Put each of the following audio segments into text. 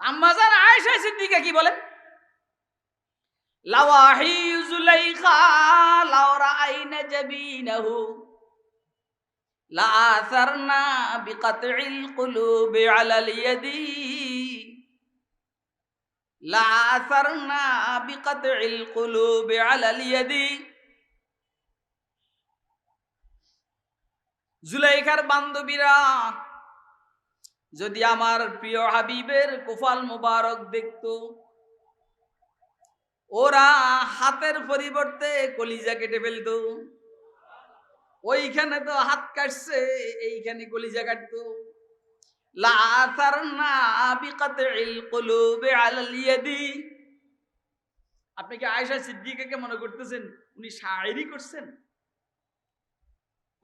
আম্মা জান আয়েশা সিদ্দিকা কি বলেন? লাওয়াহি যুলাইখা লাও রাআইনা জাবিনাহু লা আসারনা বিকাতইল কুলুবি আলাল ইয়াদি লা আসারনা বিকাতইল কুলুবি আলাল ইয়াদি। জুলাইখার বান্ধবীরা যদি আমার প্রিয় হাবিবের কোফাল মুবারক দেখতো, ওরা হাতের পরিবর্তে কলিজা কেটে ফেলতো। ওইখানে তো হাত কাটছে, এইখানে কলিজা কাটতো। লা আসারনা বিকাতইল কুলুবি আলাল ইয়াদি। আপনি কি আয়েশা সিদ্দিকাকে মনে করতেছেন উনি শায়েরি করছেন,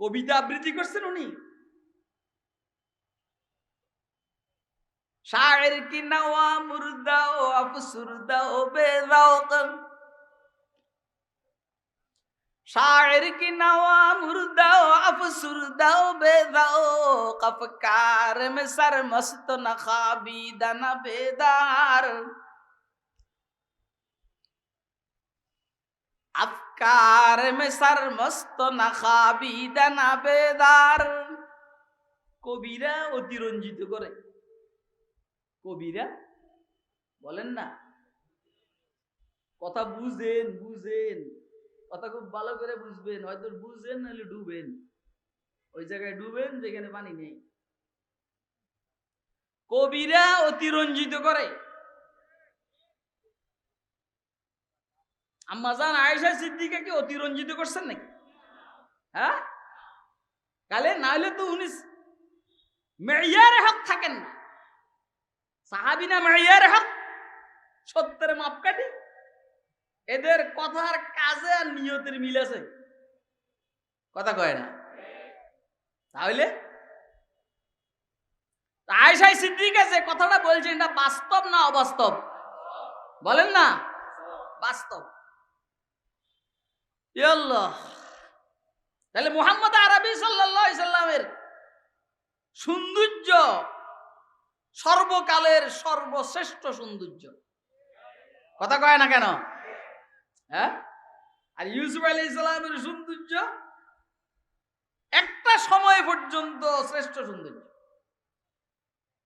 কবিতা আবৃত্তি করছেন? উনি শায়ের কি নওয়া মুর্দা ও আফসুরদা ও বেযাওক, শায়ের কি নওয়া মুর্দা ও আফসুরদা ও বেযাওক, আফকার মে সরমস্ত না খাবিদা না বেদার, আফকার মে সরমস্ত না খাবিদা না বেদার। কবিরা অতিরঞ্জিত করে। কবিরা বলেন না, কথা বুঝেন, বুঝেন, কথা খুব ভালো করে বুঝবেন। হয়তো বুঝেন নাহলে ডুবেন, ওই জায়গায় ডুবেন যেখানে পানি নেই। কবিরা অতিরঞ্জিত করে। আম্মা জান আয়েশা সিদ্দিকাকে অতিরঞ্জিত করছেন নাকি? হ্যাঁ, কালে না হলে তো উনি মেয়ারে হক থাকেন না। সাহাবী না মেয়ারে হক, সত্যের মাপকাঠি। এদের কথার কাজে আর নিয়তের মিল আছে, কথা কয় না। তাহলে আয়েশা সিদ্দিকা যে কথাটা বলছেন এটা বাস্তব না অবাস্তব? বলেন না, বাস্তব। আল্লাহ, তাহলে মুহাম্মদ আরবি সাল্লাল্লাহু আলাইহি সাল্লামের সৌন্দর্য সর্বকালের সর্বশ্রেষ্ঠ সৌন্দর্য, কথা কয় না কেন? হ্যাঁ, আর ইউসুফ আলাইহিস সালামের সৌন্দর্য একটা সময় পর্যন্ত শ্রেষ্ঠ সৌন্দর্য।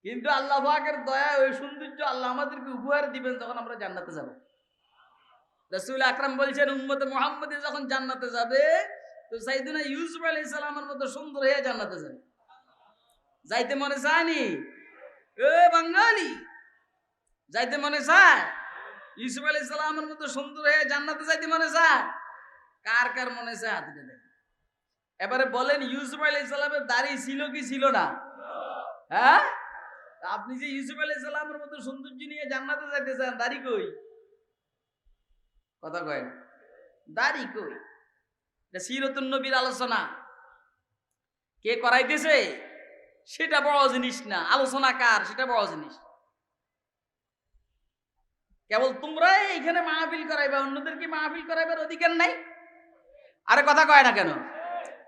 কিন্তু আল্লাহ পাকের দয়া, ওই সৌন্দর্য আল্লাহ আমাদেরকে উপহার দিবেন যখন আমরা জান্নাতে যাব। রাসূল আকরাম বলছেন উম্মতে মুহাম্মদী যখন জান্নাতে যাবে তো সাইয়েদনা ইউসুফ আলাইহিস সালামের মতো সুন্দর হয়ে জান্নাতে যাবে। যাইতে মনে চায়নি? এ বাঙালি, যাইতে মনে চায়? ইউসুফ আলাইহিস সালামের মতো সুন্দর হয়ে জান্নাতে যাইতে মনে চায়? কার কার মনে চায় হাত তুলে দেখেন। এবারে বলেন ইউসুফ আলাইহিস সালামের দাড়ি ছিল কি ছিল না? হ্যাঁ, আপনি যে ইউসুফ আলাইহিস সালামের মতো সৌন্দর্য নিয়ে জান্নাতে যাইতে চান, দাড়ি কই? কথা কয় না, দাড়ি কই? এটা সিরাতুন নবীর আলোচনা। কে করাইতেছে সেটা বড় জিনিস না, আলোচনা কার সেটা বড় জিনিস। কেবল তোমরা এইখানে মাহফিল করাইবা, অন্যদেরকে মাহফিল করাইবার অধিকার নাই। আরে কথা কয় না কেন?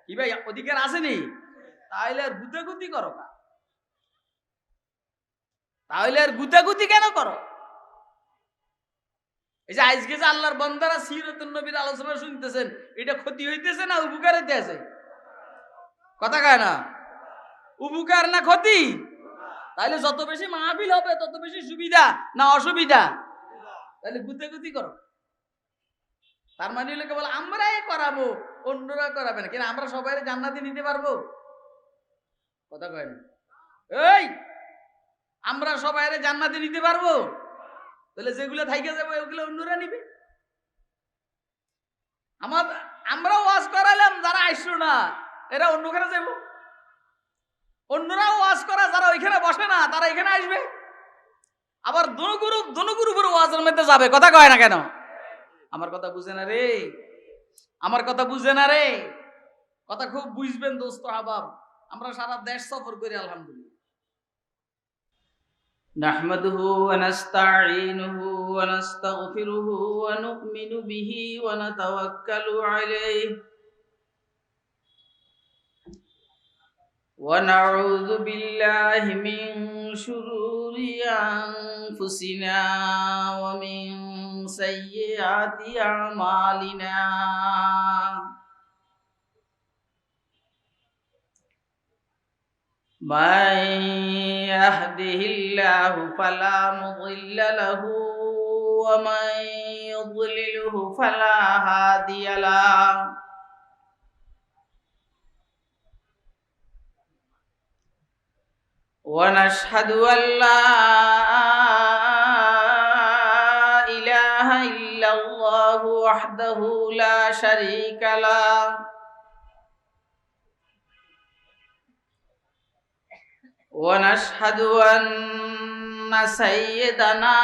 কি ভাই অধিকার আসেনি? তাহলে আর গুতাগুতি করো না, তাহলে আর গুতাগুতি কেন করো? এই যে আজকে যে আল্লাহর বান্দারা সিরাতুন নবীর আলোচনা শুনতেছেন, এটা ক্ষতি হইতেছে না উপকার হইতেছে? কথা কয় না, উপকার না ক্ষতি? তাহলে যত বেশি মাহফিল হবে তত বেশি সুবিধা না অসুবিধা? তাহলে গুতাগুতি করো। তার মানে হলো কেবল আমরাই করাবো, অন্যরা করাবে না। কেন আমরা সবাই জান্নাতে নিতে পারবো? কথা কয় না, এই আমরা সবাই জান্নাতে নিতে পারবো? তাহলে যেগুলো থাইকে যাবো ওগুলো অন্যরা নিবে। আমরা ওয়াজ করালাম, যারা আসলো না এরা অন্যখানে যাবো। অন্যরাও ওয়াজ করা যারা ওইখানে বসে না তারা এখানে আসবে। আবার দনগুরু উপর ওয়াজের মধ্যে যাবে। কথা কয় না কেন? আমার কথা বুঝে না রে, আমার কথা বুঝে না রে। কথা খুব বুঝবেন দোস্ত আহবাব। আমরা সারা দেশ সফর করি আলহামদুলিল্লাহ। نحمده ونستعينه ونستغفره ونؤمن به ونتوكل عليه ونعوذ بالله من شرور أنفسنا ومن سيئات أعمالنا من يهده الله فلا مضل له ومن يضلله فلا هادي له ونشهد أن لا إله إلا الله وحده لا شريك له ونشهد أن سيدنا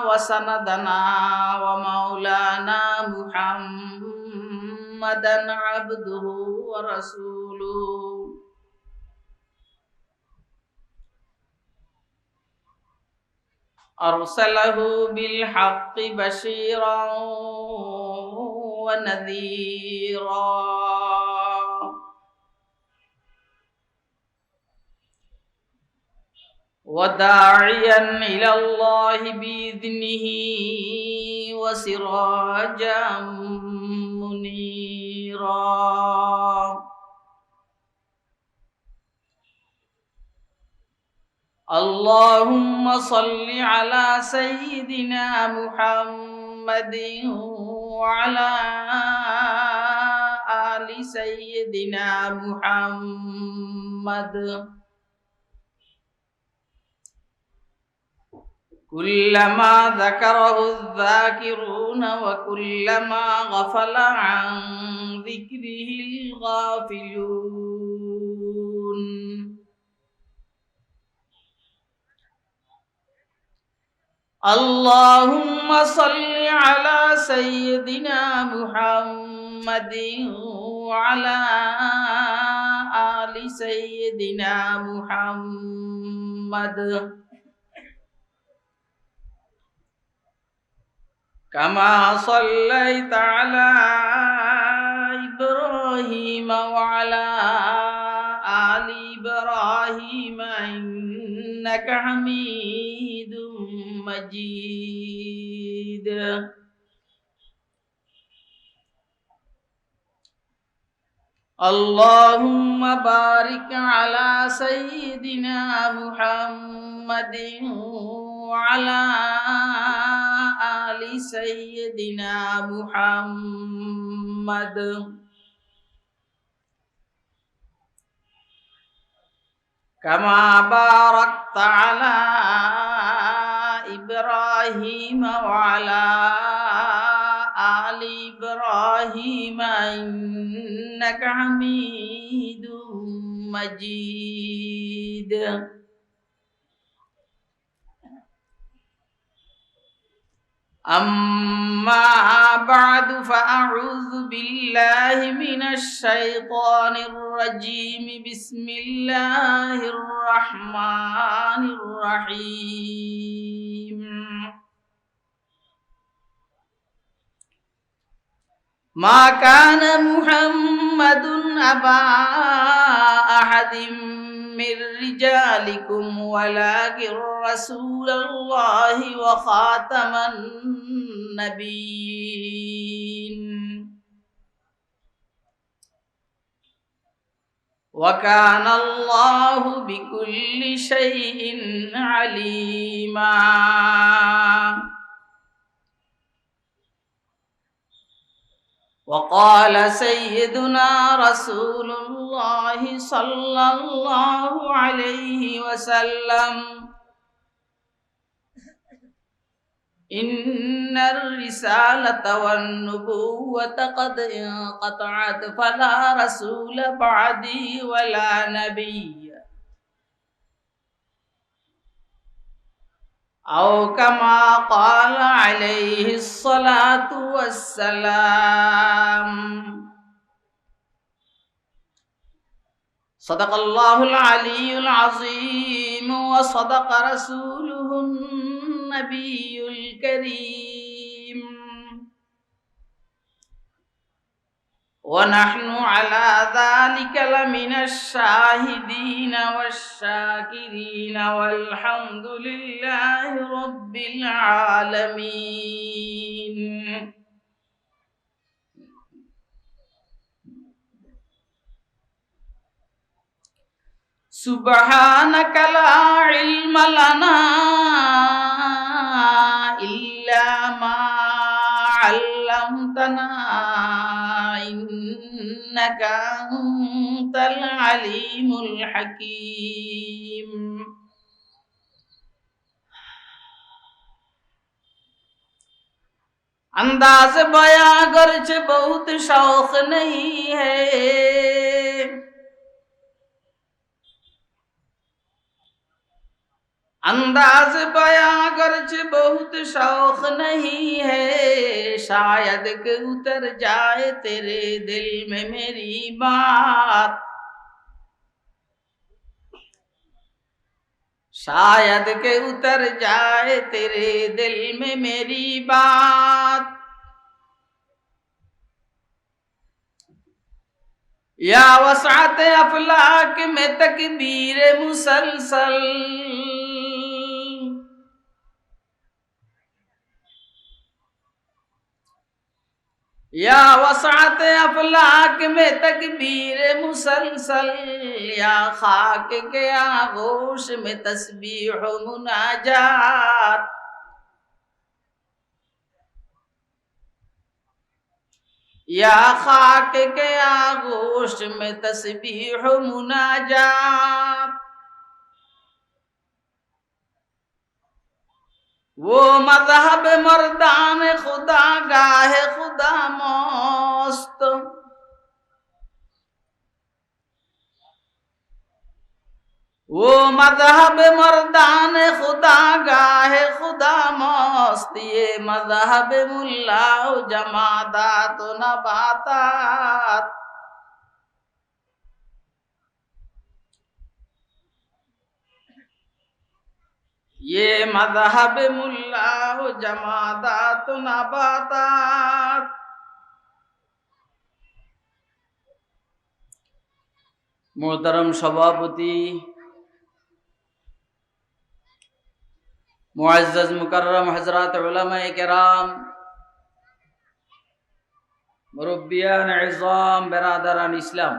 وسندنا ومولانا محمدا عبده ورسوله أرسله بالحق بشيرا ونذيرا وداعيا إلى الله بإذنه وسراجا منيرا اللهم صل على سيدنا محمد وعلى آل سيدنا محمد كلما ذكره الذاكرون وكلما غفل عن ذكره الغافلون اللهم صل على سيدنا محمد وعلى آل سيدنا محمد كما صليت على إبراهيم وعلى آل إبراهيم إنك حميد مجيد اللهم بارك على سيدنا محمد وعلى آل سيدنا محمد كما باركت على إبراهيم وعلى آل إبراهيم إنك حميد مجيد أما بعد فأعوذ بالله من الشيطان الرجيم بسم الله الرحمن الرحيم ما كان محمد أبا أحد من رجالكم ولكن رسول الله وخاتم النبيين وكان الله بكل شيء عليما وقال سيدنا رسول الله صلى الله عليه وسلم إن الرسالة والنبوة قد انقطعت فلا رسول بعدي ولا نبي أو كما قال عليه الصلاة والسلام صدق الله العلي العظيم وصدق رسوله النبي الكريم ونحن على ذلك لمن الشاهدين والشاكرين والحمد لله رب العالمين. سبحانك لا علم لنا إلا ما علمتنا إنك أنت العليم الحكيم. अंदाज बयां गर्ज बहुत शौक नहीं है, अंदाज बयां गर्ज बहुत शौक नहीं है, शायद के उतर जाए तेरे दिल में मेरी बात, शायद के उतर जाए तेरे दिल में मेरी बात। या वसात अफलाक में तकबीर मुसलसल, या वसात अफलाक में तकबीर मुसलसल, या खाक के आगोश में तस्बीह मुनाजात, या खाक के आगोश में तस्बीह मुनाजात। वो मज़हब मर्दान खुदा गाहे खुदा मस्त, वो मज़हब मर्दान खुदा गाहे खुदा मस्त, ये मज़हब मुल्ला जमादात नबातात, ये मज़हब मुल्ला जमादात नबातात। मोहतरम सभापति, मुअज़्ज़ज़ मुकर्रम हज़रात उलमाए किराम, मुरब्बियान इज़ाम, बेरादरान इस्लाम,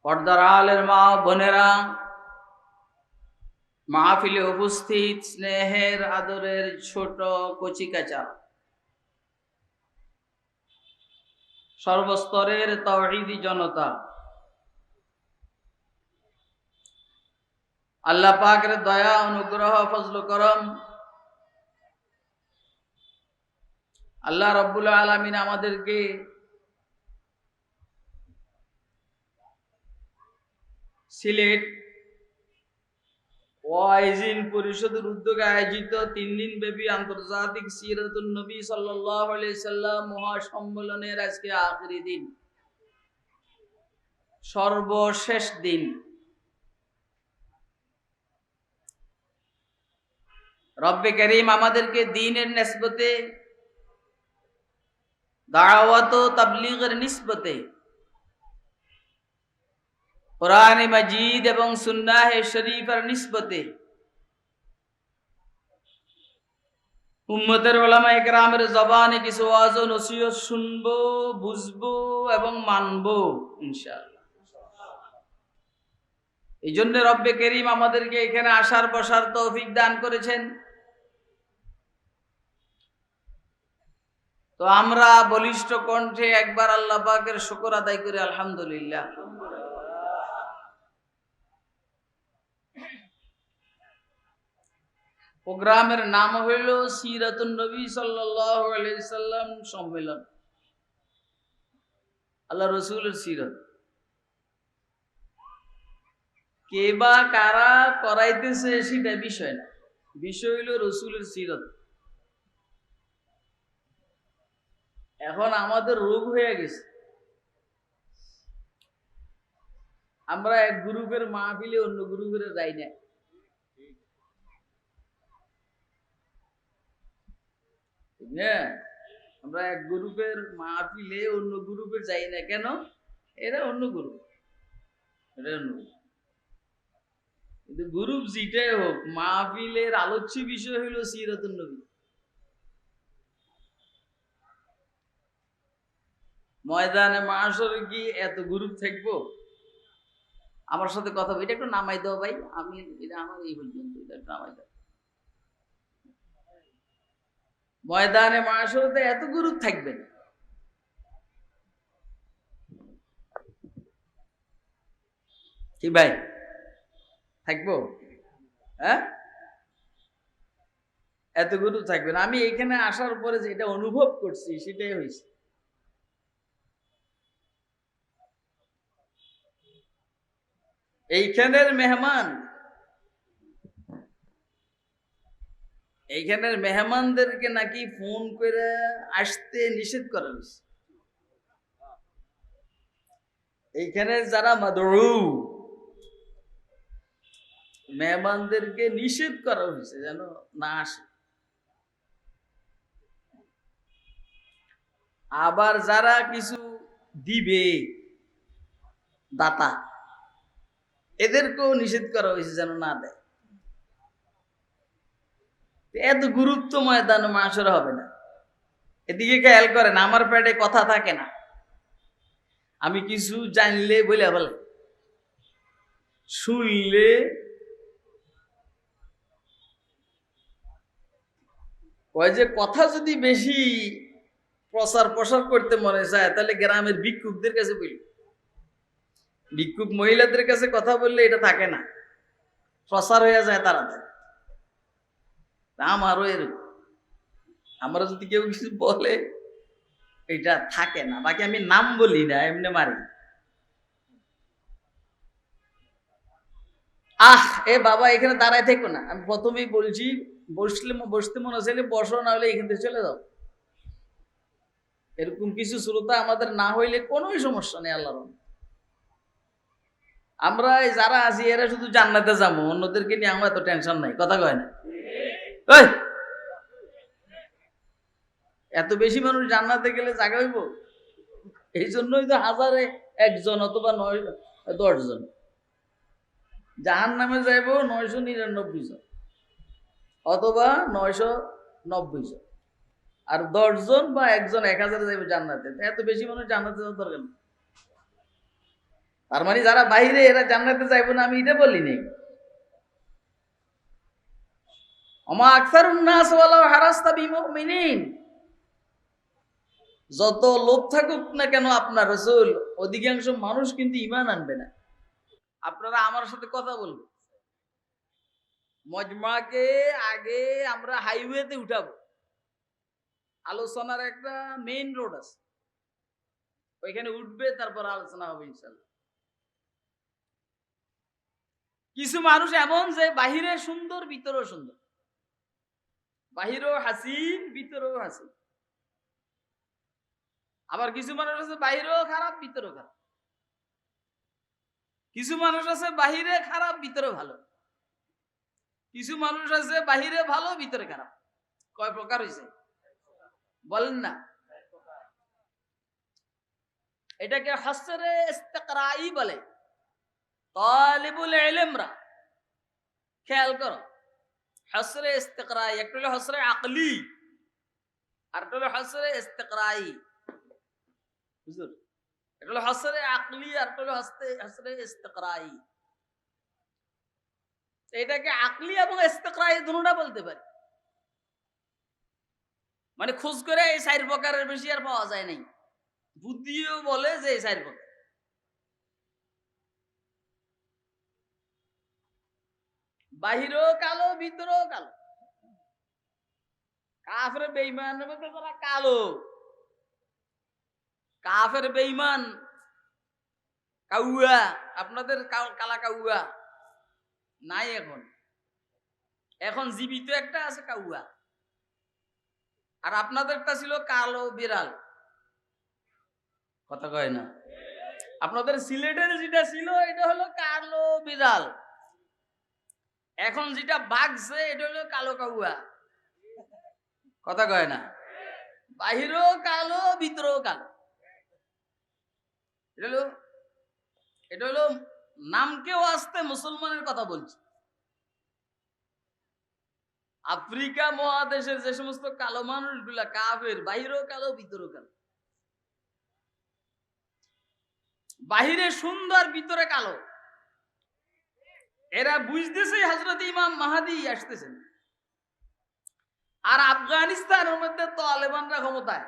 পর্দার আলের মা বোনেরা, মাহফিলে উপস্থিত স্নেহের আদরের ছোট কচিকাচা, সর্বস্তরের তাওহীদি জনতা, আল্লাহ পাকের দয়া অনুগ্রহ ফজল করম, আল্লাহ রাব্বুল আলামিন আমাদেরকে সিলেট ওয়াইজিন পরিষদের উদ্যোগে আয়োজিত 3 দিন ব্যাপী আন্তর্জাতিক সিরাতুন নবী সাল্লাল্লাহু আলাইহি সাল্লাম মহাসম্মেলনের আজকে আখেরি দিন, সর্বশেষ দিন। রব্বে করিম আমাদেরকে দ্বীনের নিসবতে, দাওয়াত ও তাবলীগের নিসবতে, কুরআন মাজিদ এবং সুন্নাহ শরীফের নিসবতে উম্মতের উলামায়ে কেরামের জবানে কিছু ওয়াজ ও নসিহত শুনবো, বুঝবো এবং মানবো ইনশাআল্লাহ। এই জন্য রব্বে করিম আমাদেরকে এখানে আসার বসার তৌফিক দান করেছেন। তো আমরা বলিষ্ঠ কণ্ঠে একবার আল্লাহ পাকের শুকর আদায় করি আলহামদুলিল্লাহ। প্রোগ্রামের নাম হইল সিরাতুন নবী সাল্লাল্লাহু আলাইহি সাল্লাম সম্মেলন, আল্লাহ রসুলের সিরত। কে বা কারা করাইতেছে সেটা বিষয় না, বিষয় হইল রসুলের সিরত। এখন আমাদের রোগ হয়ে গেছে, আমরা এক গ্রুপের মাহফিলে অন্য গ্রুপের যাই না। আমরা এক গ্রুপের মাহফিলে অন্য গ্রুপে যাই না কেন? এরা অন্য গ্রুপ, এটা অন্য গ্রুপ। কিন্তু গ্রুপ যেটাই হোক, মাহফিলের আলোচ্য বিষয় হইল সিরাতুন নবী। ময়দানে মাহশরে কি এত গ্রুপ থাকবো? আমার সাথে কথা বলি, এটা একটু নামাই দাও ভাই, আমি এটা আমার এই পর্যন্ত, এটা একটু নামাই দাও। ময়দানে মাহশরে এত গ্রুপ থাকবে না। কি ভাই থাকবো? হ্যাঁ, এত গ্রুপ থাকবে না। আমি এখানে আসার পরে যেটা অনুভব করছি সেটাই হয়েছে। এইখানের মেহমান, এইখানের মেহমানদেরকে নাকি ফোন করে আসতে নিষেধ করা হয়েছে। এইখানে যারা মাদরু, মেহমানদেরকে নিষেধ করা হয়েছে যেন না আসে। আবার যারা কিছু দিবে, দাতা, এদেরকেও নিষেধ করা হয়েছে যেন না দেয়। এত গুরুত্ব ময়দান মাসরে হবে না। এদিকে খেয়াল করেন, আমার পেটে কথা থাকে না, আমি কিছু জানলে বলে বলে, শুনলে ওই যে কথা যদি বেশি প্রচার প্রসার করতে মনে চায়, তাহলে গ্রামের ভিক্ষুকদের কাছে বলি। ভিক্ষুক মহিলাদের কাছে কথা বললে এটা থাকে না, প্রসার হয়ে যায় তাড়াতাড়ি। আমারও এরকম, আমরা যদি কেউ কিছু বলে এটা থাকে না। বাকি আমি নাম বলি না, এমনি মারি। এ বাবা এখানে দাঁড়ায় থেকো না, আমি প্রথমেই বলছি, বসতে মনে চাইলে বসো, না হলে এখান থেকে চলে যাও। এরকম কিছু শ্রোতা আমাদের না হইলে কোনো সমস্যা নেই। আল্লাহর আমরা যারা আছি এরা শুধু জান্নাতে যাবো, অন্যদেরকে নিয়ে আমার এত টেনশন নাই। কথা কয় না? এত বেশি মানুষ জান্নাতে গেলে জায়গা হইব? এই জন্যই তো হাজারে একজন অথবা 9-10 জন, জাহান নামে যাইব 999 জন অথবা 990 জন, আর 10 জন বা একজন 1000 যাইব জান্নাতে। এত বেশি মানুষ জান্নাতে যাওয়ার দরকার নেই। তার মানে যারা বাইরে এরা জান্নাতে যাইব না, আমি এটা বলি নেই। আমা আকসারুন নাস ওয়ালাউ হারাসতা বিমুমিনিন, যত লোভ থাকুক না কেন আপনার রাসূল, অধিকাংশ মানুষ কিন্তু ঈমান আনবে না। আপনারা আমার সাথে কথা বলবেন, মজমাকে আগে আমরা হাইওয়েতে উঠাবো। আলোচনার একটা মেইন রোড আছে, ওইখানে উঠবে, তারপর আলোচনা হবে ইনশাল্লাহ। কিছু মানুষ এমন যে বাহিরে সুন্দর, ভিতরেও সুন্দর, বাহিরেও হাসিন, ভিতরেও হাসিন। আবার কিছু মানুষ আছে বাহিরেও খারাপ, ভিতরেও খারাপ। কিছু মানুষ আছে বাহিরে খারাপ, ভিতরে ভালো। কিছু মানুষ আছে বাহিরে ভালো, ভিতরে খারাপ। কয় প্রকার হয়েছে বলেন না? এটাকে হসরে ইস্তিকরাই বলে। তালিবুল ইলমরা খেয়াল করো, হসরে ইস্তিকরাই একটা হলো হসরে আকলি, আর একটা হলো হসরে ইস্তিকরাই। বুঝলেন? এটা হলো হসরে আকলি, আর একটা হলো হসরে ইস্তিকরাই। এটাকে আকলি এবং ইস্তিকরাই দুটোটা বলতে পারি। মানে খোঁজ করে এই 4 প্রকারের বেশি আর পাওয়া যায় নাই। বুদ্ধিও বলে যে এই 4 প্রকার। বাহিরেও কালো, ভিতরেও কালো। কাফের বেঈমান বলতে তারা কালো, কাফের বেঈমান কাউয়া। আপনাদের কালা কাউয়া নাই এখন, এখন জীবিত একটা আছে কাউয়া, আর আপনাদেরটা ছিল কালো বিড়াল। কথা কয় না? আপনাদের সিলেটের যেটা ছিল এটা হলো কালো বিড়াল, এখন যেটা বাঘছে এটা হলো কালো কাউয়া। কথা কয় না? বাহিরও কালো ভিতরেও কালো। এটা হলো নামকেও আসতে মুসলমানের কথা বলছি। আফ্রিকা মহাদেশের যে সমস্ত কালো মানুষগুলা কাফের, বাহিরেও কালো ভিতরেও কালো। বাহিরে সুন্দর ভিতরে কালো। এরা বুঝতেছে হযরত ইমাম মাহদী আসতেছেন। আর আফগানিস্তানের মধ্যে তালেবানরা ক্ষমতায়।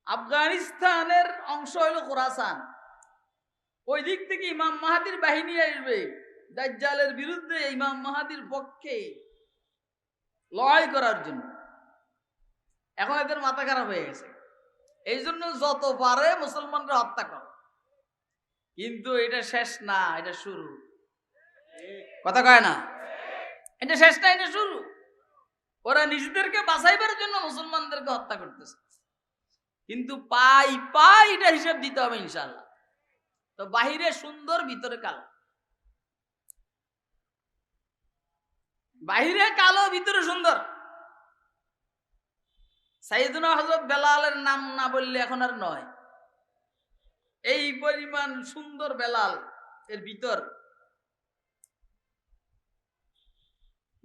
আফগানিস্তানের অংশ হলো খোরাসান। ওই দিক থেকে ইমাম মাহাদির বাহিনী আসবে দাজ্জালের বিরুদ্ধে, ইমাম মাহাদির পক্ষে লড়াই করার জন্য। এখন এদের মাথা খারাপ হয়ে গেছে, এই জন্য যত পারে মুসলমানরা হত্যা করে। কিন্তু এটা শেষ না, এটা শুরু। কথা কয় না, এটা শেষ না, এটা শুরু। ওরা নিজেদেরকে বাঁচাইবার জন্য মুসলমানদেরকে হত্যা করতেছে, কিন্তু পাই পাই এটা হিসাব দিতে হবে ইনশাআল্লাহ। তো বাহিরে সুন্দর ভিতরে কালো, বাহিরে কালো ভিতরে সুন্দর। সাইয়েদনা হযরত বেলালের নাম না বললে এখন আর নয়। এই পরিমাণ সুন্দর বেলাল, এর ভিতর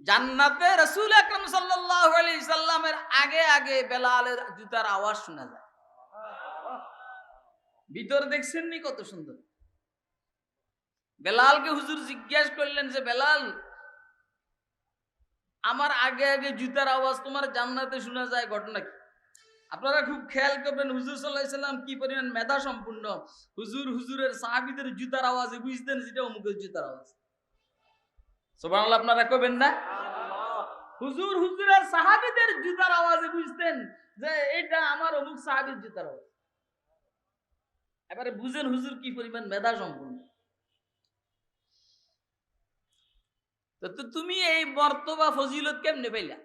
জান্নাতে রাসূল আকরাম সাল্লাল্লাহু আলাইহি সাল্লামের আগে আগে বেলালের জুতার আওয়াজ শোনা যায়। ভিতর দেখছেন নি কত সুন্দর। বেলালকে হুজুর জিজ্ঞাসা করলেন যে বেলাল, আমার আগে আগে জুতার আওয়াজ তোমার জান্নাতে শোনা যায়, ঘটনা কি? আপনারা খুব খেয়াল করবেন হুজুর সাল্লাল্লাহু আলাইহি সাল্লাম কি পরিমাণ মেধা সম্পূর্ণ। হুজুরের সাহাবীদের জুতার আওয়াজে বুঝতেন যেটা অমুকের জুতার আওয়াজ। সুবহানাল্লাহ, আপনারা কইবেন না? হুজুরের সাহাবীদের জুতার আওয়াজে বুঝতেন যে এটা আমার অমুক সাহাবীর জুতার আওয়াজ। এবারে বুঝেন হুজুর কি পরিমাণ মেধা সম্পূর্ণ। তো তুমি এই মর্তবা ফজিলত কেমনে পাইলা?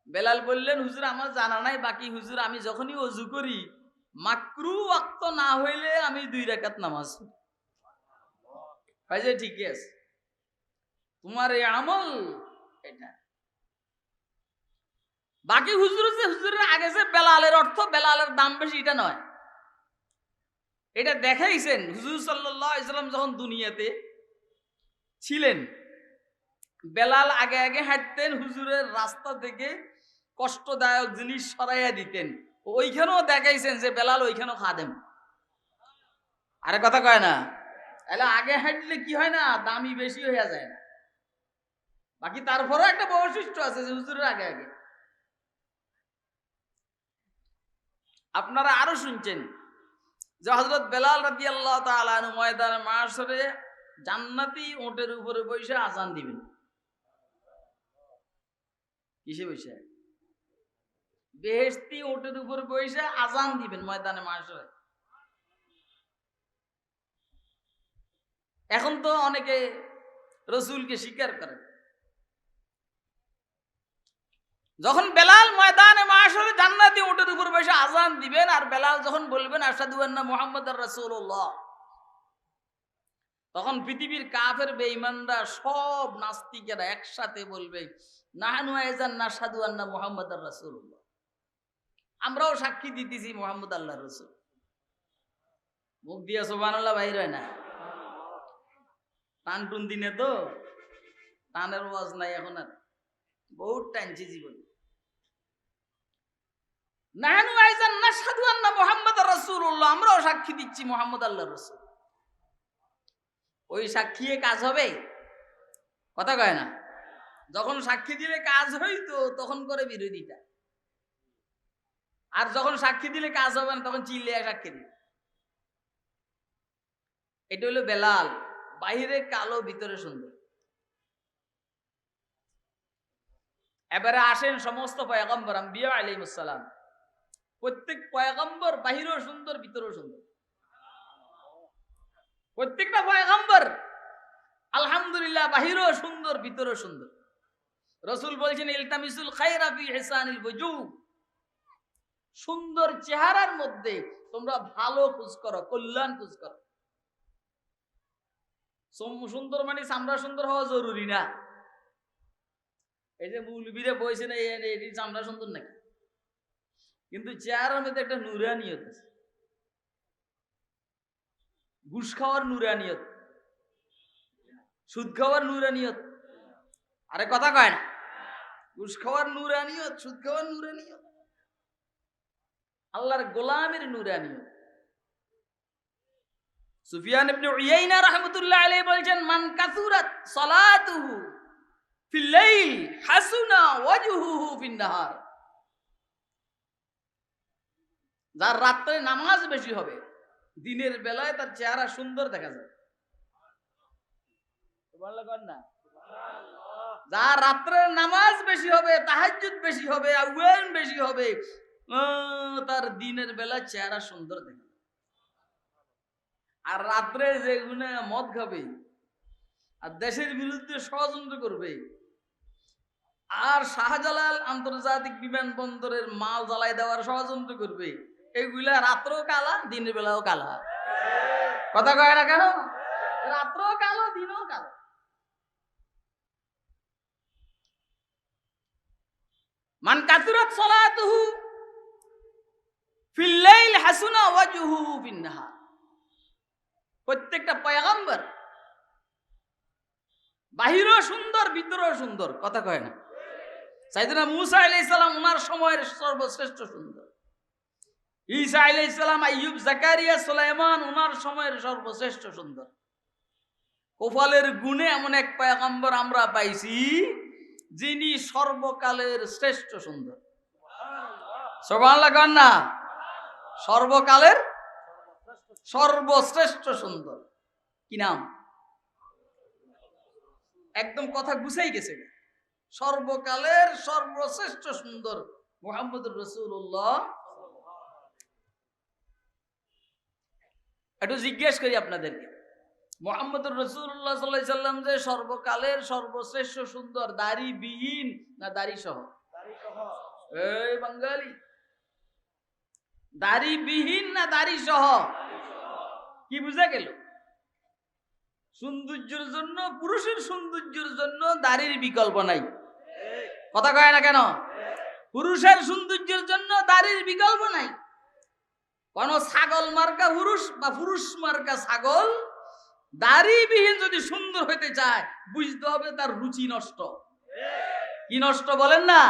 বেলাল বললেন, হুজুর আমার জানা নাই, বাকি হুজুর আমি যখনই ওযু করি মাকরু ওয়াক্ত না হইলে আমি 2 রাকাত নামাজ পড়ি। ভাইজে ঠিক আছে, তোমার এই আমল এটা। বাকি হুজুরের আগে যে বেলালের অর্থ, বেলালের দাম বেশি এটা নয়, এটা দেখাইছেন হুজুর সাল্লাল্লাহু আলাইহি সাল্লাম যখন দুনিয়াতে ছিলেন। বেলাল আগে আগে হাঁটতেন, হুজুরের রাস্তা থেকে কষ্টদায়ক জিনিস সরাইয়া দিতেন। ওইখানেও দেখাইছেন যে বেলাল ওইখানেও খাদেম। আরে কথা কয় না, তাহলে আগে হাঁটলে কি হয় না, দামি বেশি হয়ে যায় না। বাকি তারপরেও একটা বৈশিষ্ট্য আছে যে হুজুরের আগে আগে। আপনারা আরো শুনছেন যে হযরত বেলাল রাদিয়াল্লাহু তাআলা আনহু ময়দানে মাশরে জান্নাতি ওটের উপরে বসে আযান দিবেন। কিসে বসে? বেহেশতি ওটের উপরে বসে আযান দিবেন ময়দানে মাশরে। এখন তো অনেকে রাসূলকে স্বীকার করে। যখন বেলাল ময়দানে মাশরে জান্নাতি ওটের উপর বসে আযান দিবেন, আর বেলাল যখন বলবেন আশহাদু আন্না মুহাম্মাদার রাসূলুল্লাহ, তখন পৃথিবীর কাফের বেঈমানরা সব নাস্তিকেরা একসাথে বলবে নাহনু আইজান নাশহাদু আন্না মুহাম্মাদার রাসূলুল্লাহ, আমরাও সাক্ষী দিতেছি মুহাম্মদ আল্লাহর রাসূল। মুখ দিয়ে সুবহানাল্লাহ বাইর হয় না। টান টুন দিনে তো টানের ওয়াজ নাই এখন আর, বহুত টানছি জীবন। নাহনু আইজান নাশহাদু আন্না মুহাম্মাদার রাসূলুল্লাহ, আমরাও সাক্ষী দিচ্ছি মুহাম্মদ আল্লাহর রাসূল। ওই সাক্ষী কাজ হবে? কথা কয় না। যখন সাক্ষী দিলে কাজ হইতো তখন করে বিরোধিতা, আর যখন সাক্ষী দিলে কাজ হবে না তখন চিল্লিয়ে সাক্ষী দিবে। এটা হলো বেলাল, বাহিরে কালো ভিতরে সুন্দর। এবারে আসেন সমস্ত পয়গম্বর আম্বিয়া আলাইহিস সালাম, প্রত্যেক পয়গম্বর বাহিরেও সুন্দর ভিতরেও সুন্দর। প্রত্যেকটা পয়গম্বর আলহামদুলিল্লাহ বাহিরেও সুন্দর ভিতরেও সুন্দর। রাসূল বলেছেন ইলতামিসুল খায়রা ফি ইহসানিল ওয়ুজুহ, সুন্দর চেহারার মধ্যে তোমরা ভালো খোঁজ করো, কল্যাণ খোঁজ করো। সুন্দর মানে চামড়া সুন্দর হওয়া জরুরি না, এই যে মৌলবীরা বইছে না এই চামড়া সুন্দর নাকি, কিন্তু চেহারার মধ্যে একটা নুরানিয়ত আছে। ঘুষ খাওয়ার নুরানিয়ত, সুদ খাওয়ার নুরানিয়ত, আরে কথা কয় না, ঘুষ খাওয়ার নুরানিয়ত, সুদ খাওয়ার নুরানিয়ত, আল্লাহর গোলামের নুরানিয়ত। সুফিয়ান ইবনে উয়াইনা রাহমাতুল্লাহ আলাইহি বলেন, মান কাসুরাত সালাতুহু ফিল লাইল হাসুনা ওয়াজহুহু ফিন নাহার। যার রাতে নামাজ বেশি হবে, দিনের বেলায় তার চেহারা সুন্দর দেখা যাবে। সুবহানাল্লাহ না? যার রাতে নামাজ বেশি হবে, তাহাজ্জুদ বেশি হবে, আওয়ান বেশি হবে, তার দিনের বেলায় চেহারা সুন্দর দেখা যাবে। আর রাত্রে যে গুনে মদ খাবে আর দেশের বিরুদ্ধে ষড়যন্ত্র করবে আর শাহজালাল আন্তর্জাতিক বিমানবন্দরের মাল জ্বালাই দেওয়ার ষড়যন্ত্র করবে, এগুলা রাত্রেও কালা, দিনের বেলাও কালা। কথা কয় না কেন? রাত্রেও কালো, দিনও কালো। মান কাসুরাত সালাতুহু ফিল লাইল হাসুনা ওয়াজহুহু ফিন নাহার। প্রত্যেকটা পয়গম্বর বাহিরও সুন্দর, ভিতরেও সুন্দর। কথা কয় না? সাইয়েদনা মূসা আলাইহিস সালাম ওনার সময়ের সর্বশ্রেষ্ঠ সুন্দর, ঈসা আলাইহিস সালাম, আইয়ুব, জাকারিয়া, সুলাইমান ওনার সময়ের সর্বশ্রেষ্ঠ সুন্দর। কপালের গুণে এমন এক পয়গম্বর আমরা পাইছি যিনি সর্বকালের শ্রেষ্ঠ সুন্দর। সুবহানাল্লাহ কন না? সর্বকালের সর্বশ্রেষ্ঠ সুন্দর। কি নাম? একদম কথা গুছাই গেছে। সর্বকালের সর্বশ্রেষ্ঠ সুন্দর মুহাম্মদুর রাসূলুল্লাহ। একটু জিজ্ঞেস করি আপনাদেরকে, মুহাম্মদুর রাসূলুল্লাহ সাল্লাল্লাহু আলাইহি সাল্লাম যে সর্বকালের সর্বশ্রেষ্ঠ সুন্দর, দাড়ি বিহীন না দাড়ি সহ? এই বাঙালি, দাড়ি বিহীন না দাড়ি সহ? কি বুঝা গেল? সৌন্দর্যের জন্য, পুরুষের সৌন্দর্যের জন্য দাড়ির বিকল্প নাই। কথা কয় না কেন? পুরুষের সৌন্দর্যের জন্য দাড়ির বিকল্প নাই। কোন ছাগল মার্কা পুরুষ বা পুরুষ মার্কা ছাগল দাড়িবিহীন যদি সুন্দর হইতে চায়, বুঝতে হবে তার রুচি নষ্ট। কি নষ্ট বলেন না?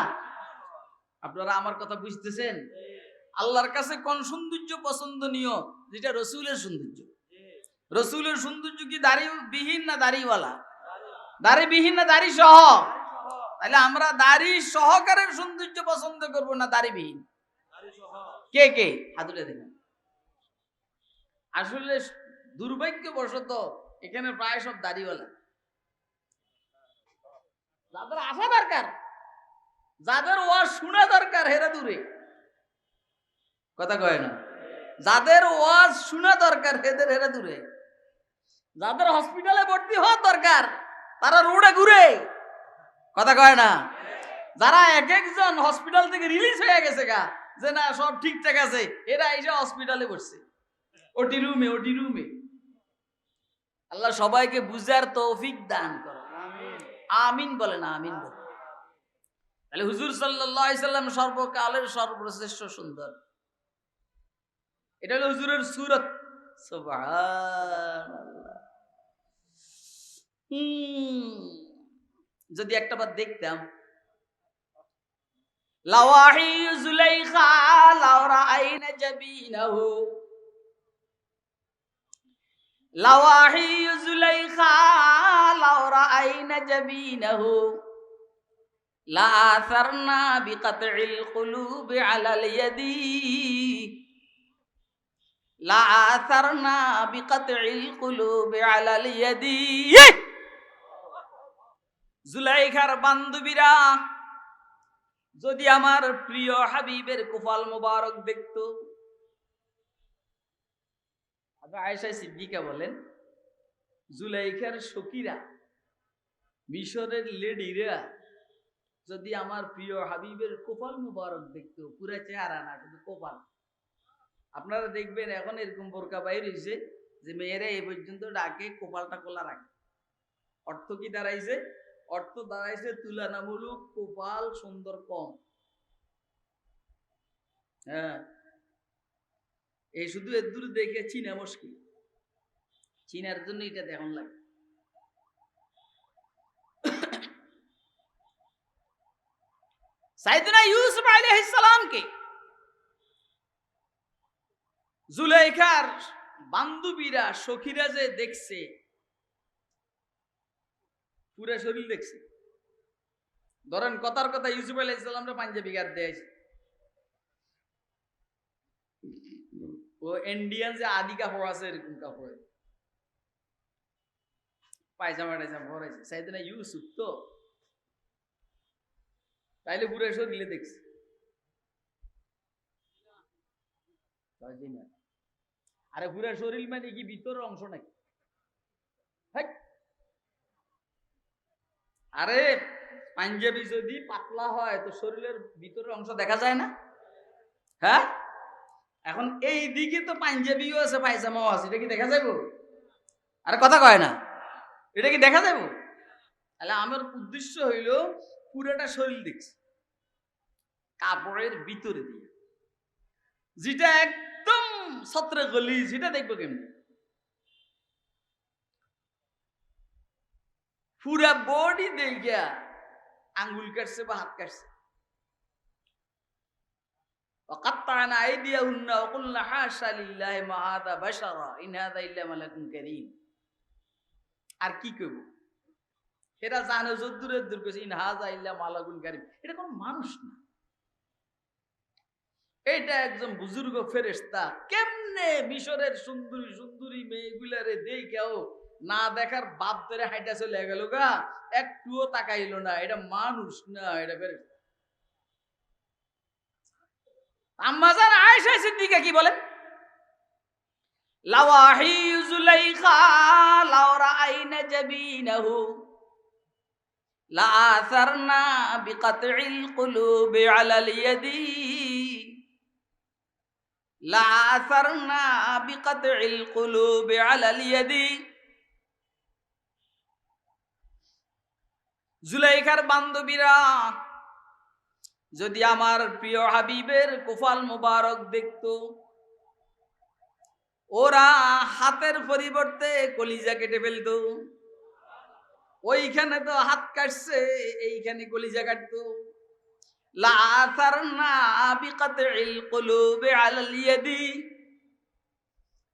আপনারা আমার কথা বুঝতেছেন? আল্লাহর কাছে কোন সৌন্দর্য পছন্দনীয়? যেটা রসুলের সৌন্দর্য। রসুলের সৌন্দর্য কি দাড়িবিহীন না দাড়িওয়ালা? দাড়িবিহীন না দাড়ি সহ? তাহলে আমরা দাড়ি সহকারের সৌন্দর্য পছন্দ করব না দাড়িবিহীন? কে কে হাত তুলে দেখেন। আসলে দুর্ভাগ্যবশত এখানে প্রায় সব দাড়িওয়ালা। যাদের আসা দরকার, যাদের ওয়াজ শোনা দরকার, হেরা দূরে। কথা কয় না? যাদের ওয়াজ শোনা দরকার হেদের হেরা দূরে। যাদের হসপিটালে ভর্তি হওয়ার দরকার তারা রোডে ঘুরে। কথা কয় না? যারা এক একজন হসপিটাল থেকে রিলিজ হয়ে গেছে গা, যে না সব ঠিকঠাক আছে, এরা এসে হসপিটালে বসছে, ওটি রুমে ওটি রুমে। আল্লাহ সবাইকে বুঝার তৌফিক দান করো, আমিন বলেন, আমিন বলেন। তাহলে হুজুর সাল্লাল্লাহু আলাইহি সাল্লাম সর্বকালের সর্বশ্রেষ্ঠ সুন্দর। এটা হলো হুজুরের সুরত। সুবহানাল্লাহ। যদি একটা বার দেখতাম, লাওয়াহি যুলাইখা লাও রাআইনা জাবিনাহু, লাওয়াহি যুলাইখা লাও রাআইনা জাবিনাহু লা আসারনা বিকাতইল কুলুবি আলাল ইয়াদি, লা আসারনা বিকাতইল কুলুবি আলাল ইয়াদি। জুলাইখার বান্ধবীরা যদি আমার প্রিয় হাবিবের কুফাল মুবারক দেখত। আয়েশা সিদ্দিকা বলেন, জুলাইখার সখীরা, মিশরের লেডিরা যদি আমার প্রিয় হাবিবের কোপাল মুবারক দেখতো, পুরা চেহারা না, শুধু কোপাল। আপনারা দেখবেন এখন এরকম বোরকা বাইর হয়েছে যে মেয়েরা এই পর্যন্ত ডাকে কোপালটা খোলা রাখে। অর্থ কি দাঁড়াইছে? অর্থ দাঁড়াইছে তুলনামূলক কপাল সুন্দর কম। হ্যাঁ, এই শুধু এর দূর দেখে চিনা মুশকিল, চিনার জন্য এটা দেখুন লাগে। সাইয়েদনা ইউসুফ আলাইহিস সালামকে জুলাইখার বান্ধবীরা সখীরা যে দেখছে, পুরা শরীর দেখছে। ধরেন কথার কথা ইউসুফ আলাইহিস সালামরা পাঞ্জাবি গাদ দিয়েছে, ও ইন্ডিয়ান যে আদি কাপড় আছে এরকম কাপড় পায়জামা টাইজামা পরাইছে সাইয়েদনা ইউসুফ, তো তাইলে পুরা শরীরে দেখছে। আরে পুরা শরীর মানে কি ভিতরের অংশ নাকি? আরে পাঞ্জাবি যদি পাতলা হয় তো শরীরের ভিতরের অংশ দেখা যায় না? হ্যাঁ, এখন এই দিকে তো পাঞ্জাবিও আছে পায়জামাও আছে, এটা কি দেখা যাইব? আরে কথা কয় না, এটা কি দেখা যাইব? তাহলে আমার উদ্দেশ্য হইল পুরাটা শরীর দেখছি কাপড়ের ভিতরে দিয়ে, যেটা একদম ছত্রে গলি সেটা দেখবো কেমনি? পুরা বডি দেখিয়া আঙ্গুল কাটছে বা হাত কাটছে। وقطعنا أيديهن وقلنا حاشا لله ما هذا بشرا إن هذا إلا ملك كريم। আর কি কইব? এরা জানে যদ্দুরের দূর কইছে ইন হাযা ইল্লা মালাকুন কারীম, এটা কোন মানুষ না, এটা একজন বুজুর্গ ফেরেশতা। কেমনে মিশরের সুন্দরী সুন্দরী মেয়েগুলারে দেখাও না দেখার বাপ ধরে হাইটা চলে গেল গা, একটুও তাকাইলো না, এটা মানুষ না, এটা ফেরেশতা। আম্মা জান আয়েশা সিদ্দিকা কি বলেন? লাওয়াহি যুলাইখা লাও রাআইনা জাবিনাহু লাআসারনা বিকাতইল কুলুবি আলাল ইয়াদি লাআসারনা বিকাতইল কুলুবি আলাল ইয়াদি। জুলাইখার বান্ধবীরা যদি আমার প্রিয় হাবিবের কোফাল মোবারক দেখতো, ওরা হাতের পরিবর্তে কলিজা কেটে ফেলতো। ওইখানে তো হাত কাটছে, এইখানে কলিজা কাটতো। লাআসারনা বিকাতইল কুলুবি আলাল ইয়াদি।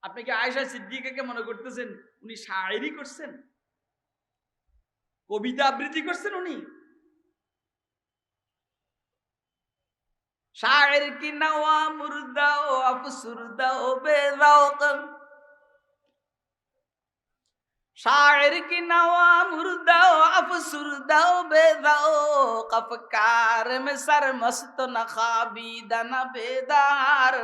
আপনি কি আয়েশা সিদ্দিকাকে মনে করতেছেন উনি শায়েরি করছেন, কবিতা আবৃত্তি করছেন? উনি शायर की नवा मुर्दा ओ अफसुरदा ओ बेरौक, शायर की नवा मुर्दा ओ अफसुरदा ओ बेरौक, अफकार में सरमस्त न खाबीदा न बेदार,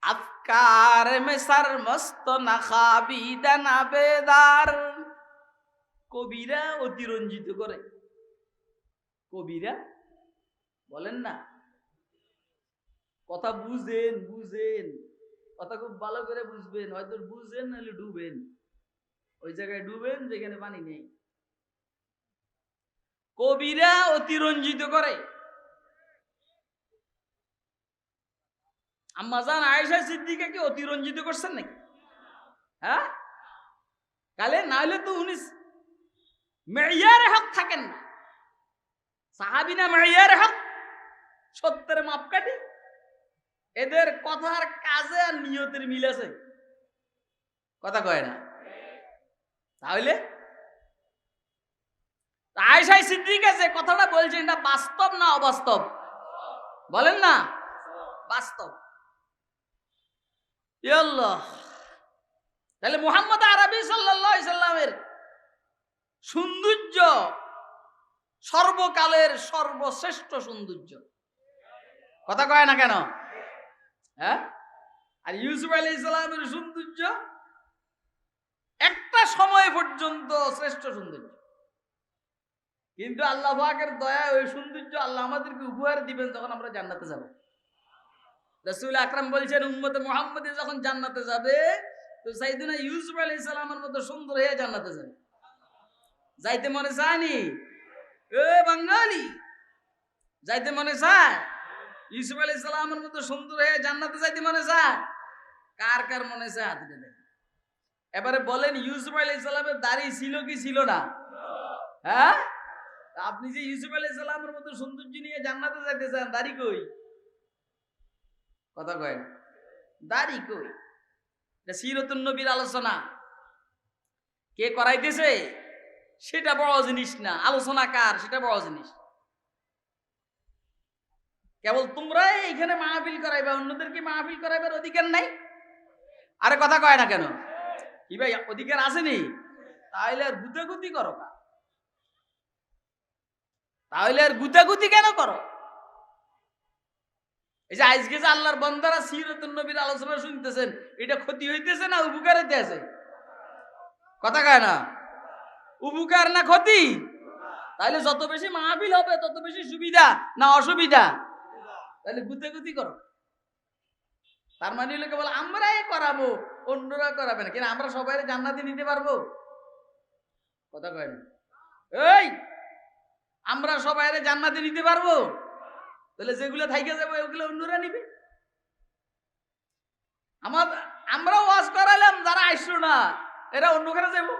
अफकार में सरमस्त न खाबीदा न बेदार। কবিরা অতিরঞ্জিত করে, কবিরা বলেন না, কথা বুঝেন বুঝেন, কথা খুব ভালো করে বুঝবেন, হয়তো বুঝেন নাহলে ডুবেন, ওই জায়গায় ডুবেন যেখানে পানি নেই। কবিরা অতিরঞ্জিত করে। আম্মা জান আয়েশা সিদ্দিকা কি অতিরঞ্জিত করছেন নাকি? হ্যাঁ, কালে নাহলে তো উনি মেয়ারে হক থাকেন না। সাহাবী না মেয়ারে হক, সত্যের মাপকাঠি। এদের কথার কাজে আর নিয়তের মিল আছে, কথা কয় না। তাহলে আয়েশা সিদ্দিকা যে কথাটা বলছেন এটা বাস্তব না অবাস্তব? বলেন না, বাস্তব। ইয়া আল্লাহ, তাহলে মুহাম্মদ আরবি সাল্লাল্লাহু আলাইহি সাল্লামের সৌন্দর্য সর্বকালের সর্বশ্রেষ্ঠ সৌন্দর্য, কথা কয় না কেন? হ্যাঁ, আর ইউসুফ আলাইহিস সালামের সৌন্দর্য একটা সময় পর্যন্ত শ্রেষ্ঠ সৌন্দর্য, কিন্তু আল্লাহ পাকের দয়া ওই সৌন্দর্য আল্লাহ আমাদেরকে উপহার দিবেন যখন আমরা জান্নাতে যাব। রাসূল আকরাম বলছেন উম্মতে মুহাম্মদী যখন জান্নাতে যাবে তো সাইয়েদনা ইউসুফ আলাইহিস সালামের মতো সুন্দর হয়ে জান্নাতে যাবে? যাইতে মনে চায়নি? এ বাঙালি, যাইতে মনে চায়? ইউসুফ আলাইহিস সালামের মতো সুন্দর হয়ে জান্নাতে যাইতে মনে চায়? কার কার মনে চায় হাত উঠে দেখেন। এবারে বলেন, ইউসুফ আলাইহিস সালামের দাড়ি ছিল কি ছিল না? হ্যাঁ, আপনি যে ইউসুফ আলাইহিস সালামের মতো সৌন্দর্য নিয়ে জান্নাতে যাইতে চান, দাড়ি কই? কথা কয় না, দাড়ি কই? এটা সিরাতুন নবীর আলোচনা, কে করাইতেছে সেটা বড় জিনিস না, আলোচনা কার সেটা বড় জিনিস। কেবল তোমরাই এখানে মাহফিল করাইবা, অন্যদেরকে মাহফিল করাইবার অধিকার নাই। আরে কথা কয় না কেন? কি ভাই অধিকার আসেনি? তাহলে আর গুতাগুতি করো না, তাহলে আর গুতাগুতি কেন করো? এই যে আজকে যে আল্লাহর বান্দারা সিরাতুন নবীর আলোচনা শুনতেছেন, এটা ক্ষতি হইতেছে না উপকার হইতেছে? কথা কয় না, উপকার না ক্ষতি? তাহলে যত বেশি মাহফিল হবে তত বেশি সুবিধা না অসুবিধা? তাহলে গুতাগুতি করো। তার মানে হলো কেবল আমরাই করাবো, অন্যরা করাবে না। কিন্তু আমরা সবাই জান্নাতে নিতে পারবো? কথা কয় না, এই আমরা সবাই জান্নাতে নিতে পারবো? তাহলে যেগুলো থাইকে যাবে ওগুলো অন্যরা নিবে। আমরাও ওয়াজ করালাম, যারা আসলো না এরা অন্যখানে যাবো।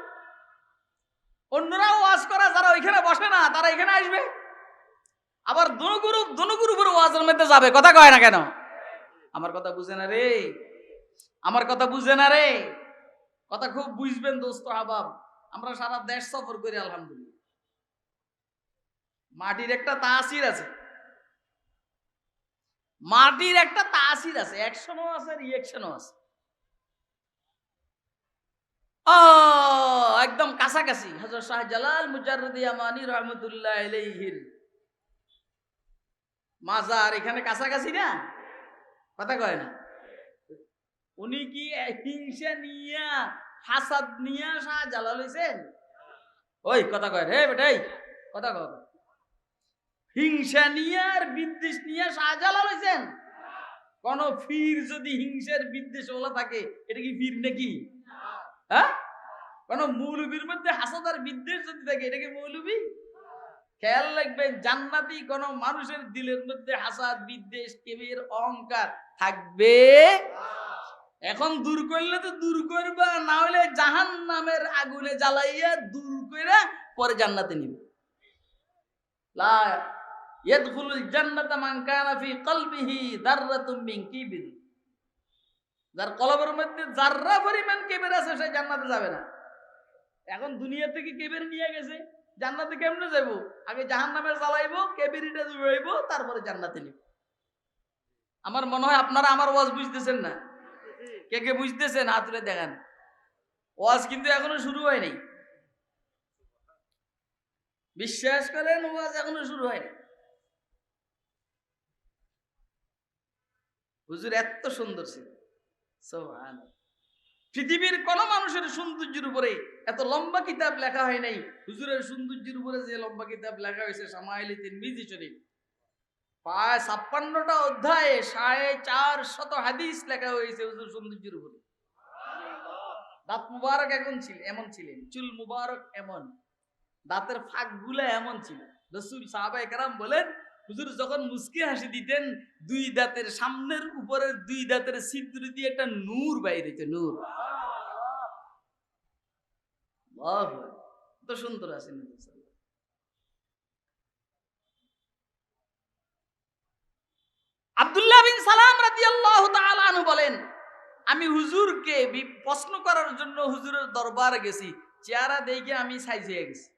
অন্যরাও ওয়াজ করা, যারা ওইখানে বসে না তারা এখানে আসবে। আবার দনগুরুপুর ওয়াজের মধ্যে যাবে। কথা কয় না কেন? আমার কথা বুঝে না রে, আমার কথা বুঝে না রে। কথা খুব বুঝবেন দোস্ত আহবাব। আমরা সারা দেশ সফর করি আলহামদুলিল্লাহ। মাটির একটা তাসির আছে, মাটির একটা তাসির আছে, অ্যাকশনও আছে রিঅ্যাকশনও আছে। একদম কাছাকাছি হযরত শাহজালাল মুজাররদি ইয়ামানি রাহমাতুল্লাহ আলাইহির মাজার এখানে কাছাকাছি না? কথা কয় না। উনি কি হিংসা নিয়া হাসাদ নিয়া শাহজালাল হইছেন? ওই কথা কয় রে বেটাই, কথা কয়। হিংসা নিয়ে আর বিদ্বেষ নিয়ে শাহজালাল হইছেন? কোন পীর যদি হিংসার বিদ্বেষ ওলা থাকে, এটা কি পীর নাকি? হ্যাঁ, কোন মৌলবীর মধ্যে হাসাদ আর বিদ্বেষ যদি থাকে, এটা কি মৌলবী? খেয়াল রাখবেন, জান্নাতি কোন মানুষের দিলের মধ্যে হাসাদ বিদ্বেষ কিবির অহংকার থাকবে? এখন দূর করলে তো দূর করবা, না হলে জাহান্নামের আগুনে জ্বালাইয়া দূর করে পরে জান্নাতে নিবে। লা ইয়াদখুলুল জান্নাতা মান কানা ফি কলবিহি যাররাতুম মিন কিবির। যার কলবের মধ্যে যাররা পরিমাণ কিবির আছে সে জান্নাতে যাবে না। এখন দুনিয়া থেকে কিবির নিয়ে গেছে, জান্নাতে কেমনে যাব? আগে জাহান্নামে জ্বালাইবো, কিবিরটা জুড়াইবো, তারপরে জান্নাতে নিব। আমার মনে হয় আপনারা আমার ওয়াজ বুঝতেছেন না। কে কে বুঝতেছেন হাত তুলে দেখেন। ওয়াজ কিন্তু এখনো শুরু হয় নাই, বিশ্বাস করেন, ওয়াজ এখনো শুরু হয়নি। হুজুর এত সুন্দর ছিল, সুবহানাল্লাহ। পৃথিবীর কোন মানুষের সৌন্দর্যের উপরে এত লম্বা কিতাব লেখা হয় নাই হুজুরের সৌন্দর্যের উপরে যে লম্বা কিতাব লেখা হয়েছে শামাইল তিরমিজি শরীফ। প্রায় 56টা অধ্যায়ে 450 হাদিস লেখা হয়েছে হুজুর সৌন্দর্যের উপরে। দাঁত মুবারক এমন ছিলেন, চুল মুবারক এমন, দাঁতের ফাঁকগুলো এমন ছিল। রাসূল সাহাবায়ে কেরাম বলেন, হুজুর যখন মুস্কি হাসি দিতেন, দুই দাঁতের সামনের উপরের দুই দাঁতের ছিদ্র দিয়ে একটা নূর বাইরে হইতো, নূর। তো সুন্দর আছেন। আব্দুল্লাহ বিন সালাম রাদিয়াল্লাহু তাআলা আনহু বলেন, আমি হুজুরকে প্রশ্ন করার জন্য হুজুরের দরবারে গেছি, চেহারা দেখে আমি সাইজ হয়ে গেছি।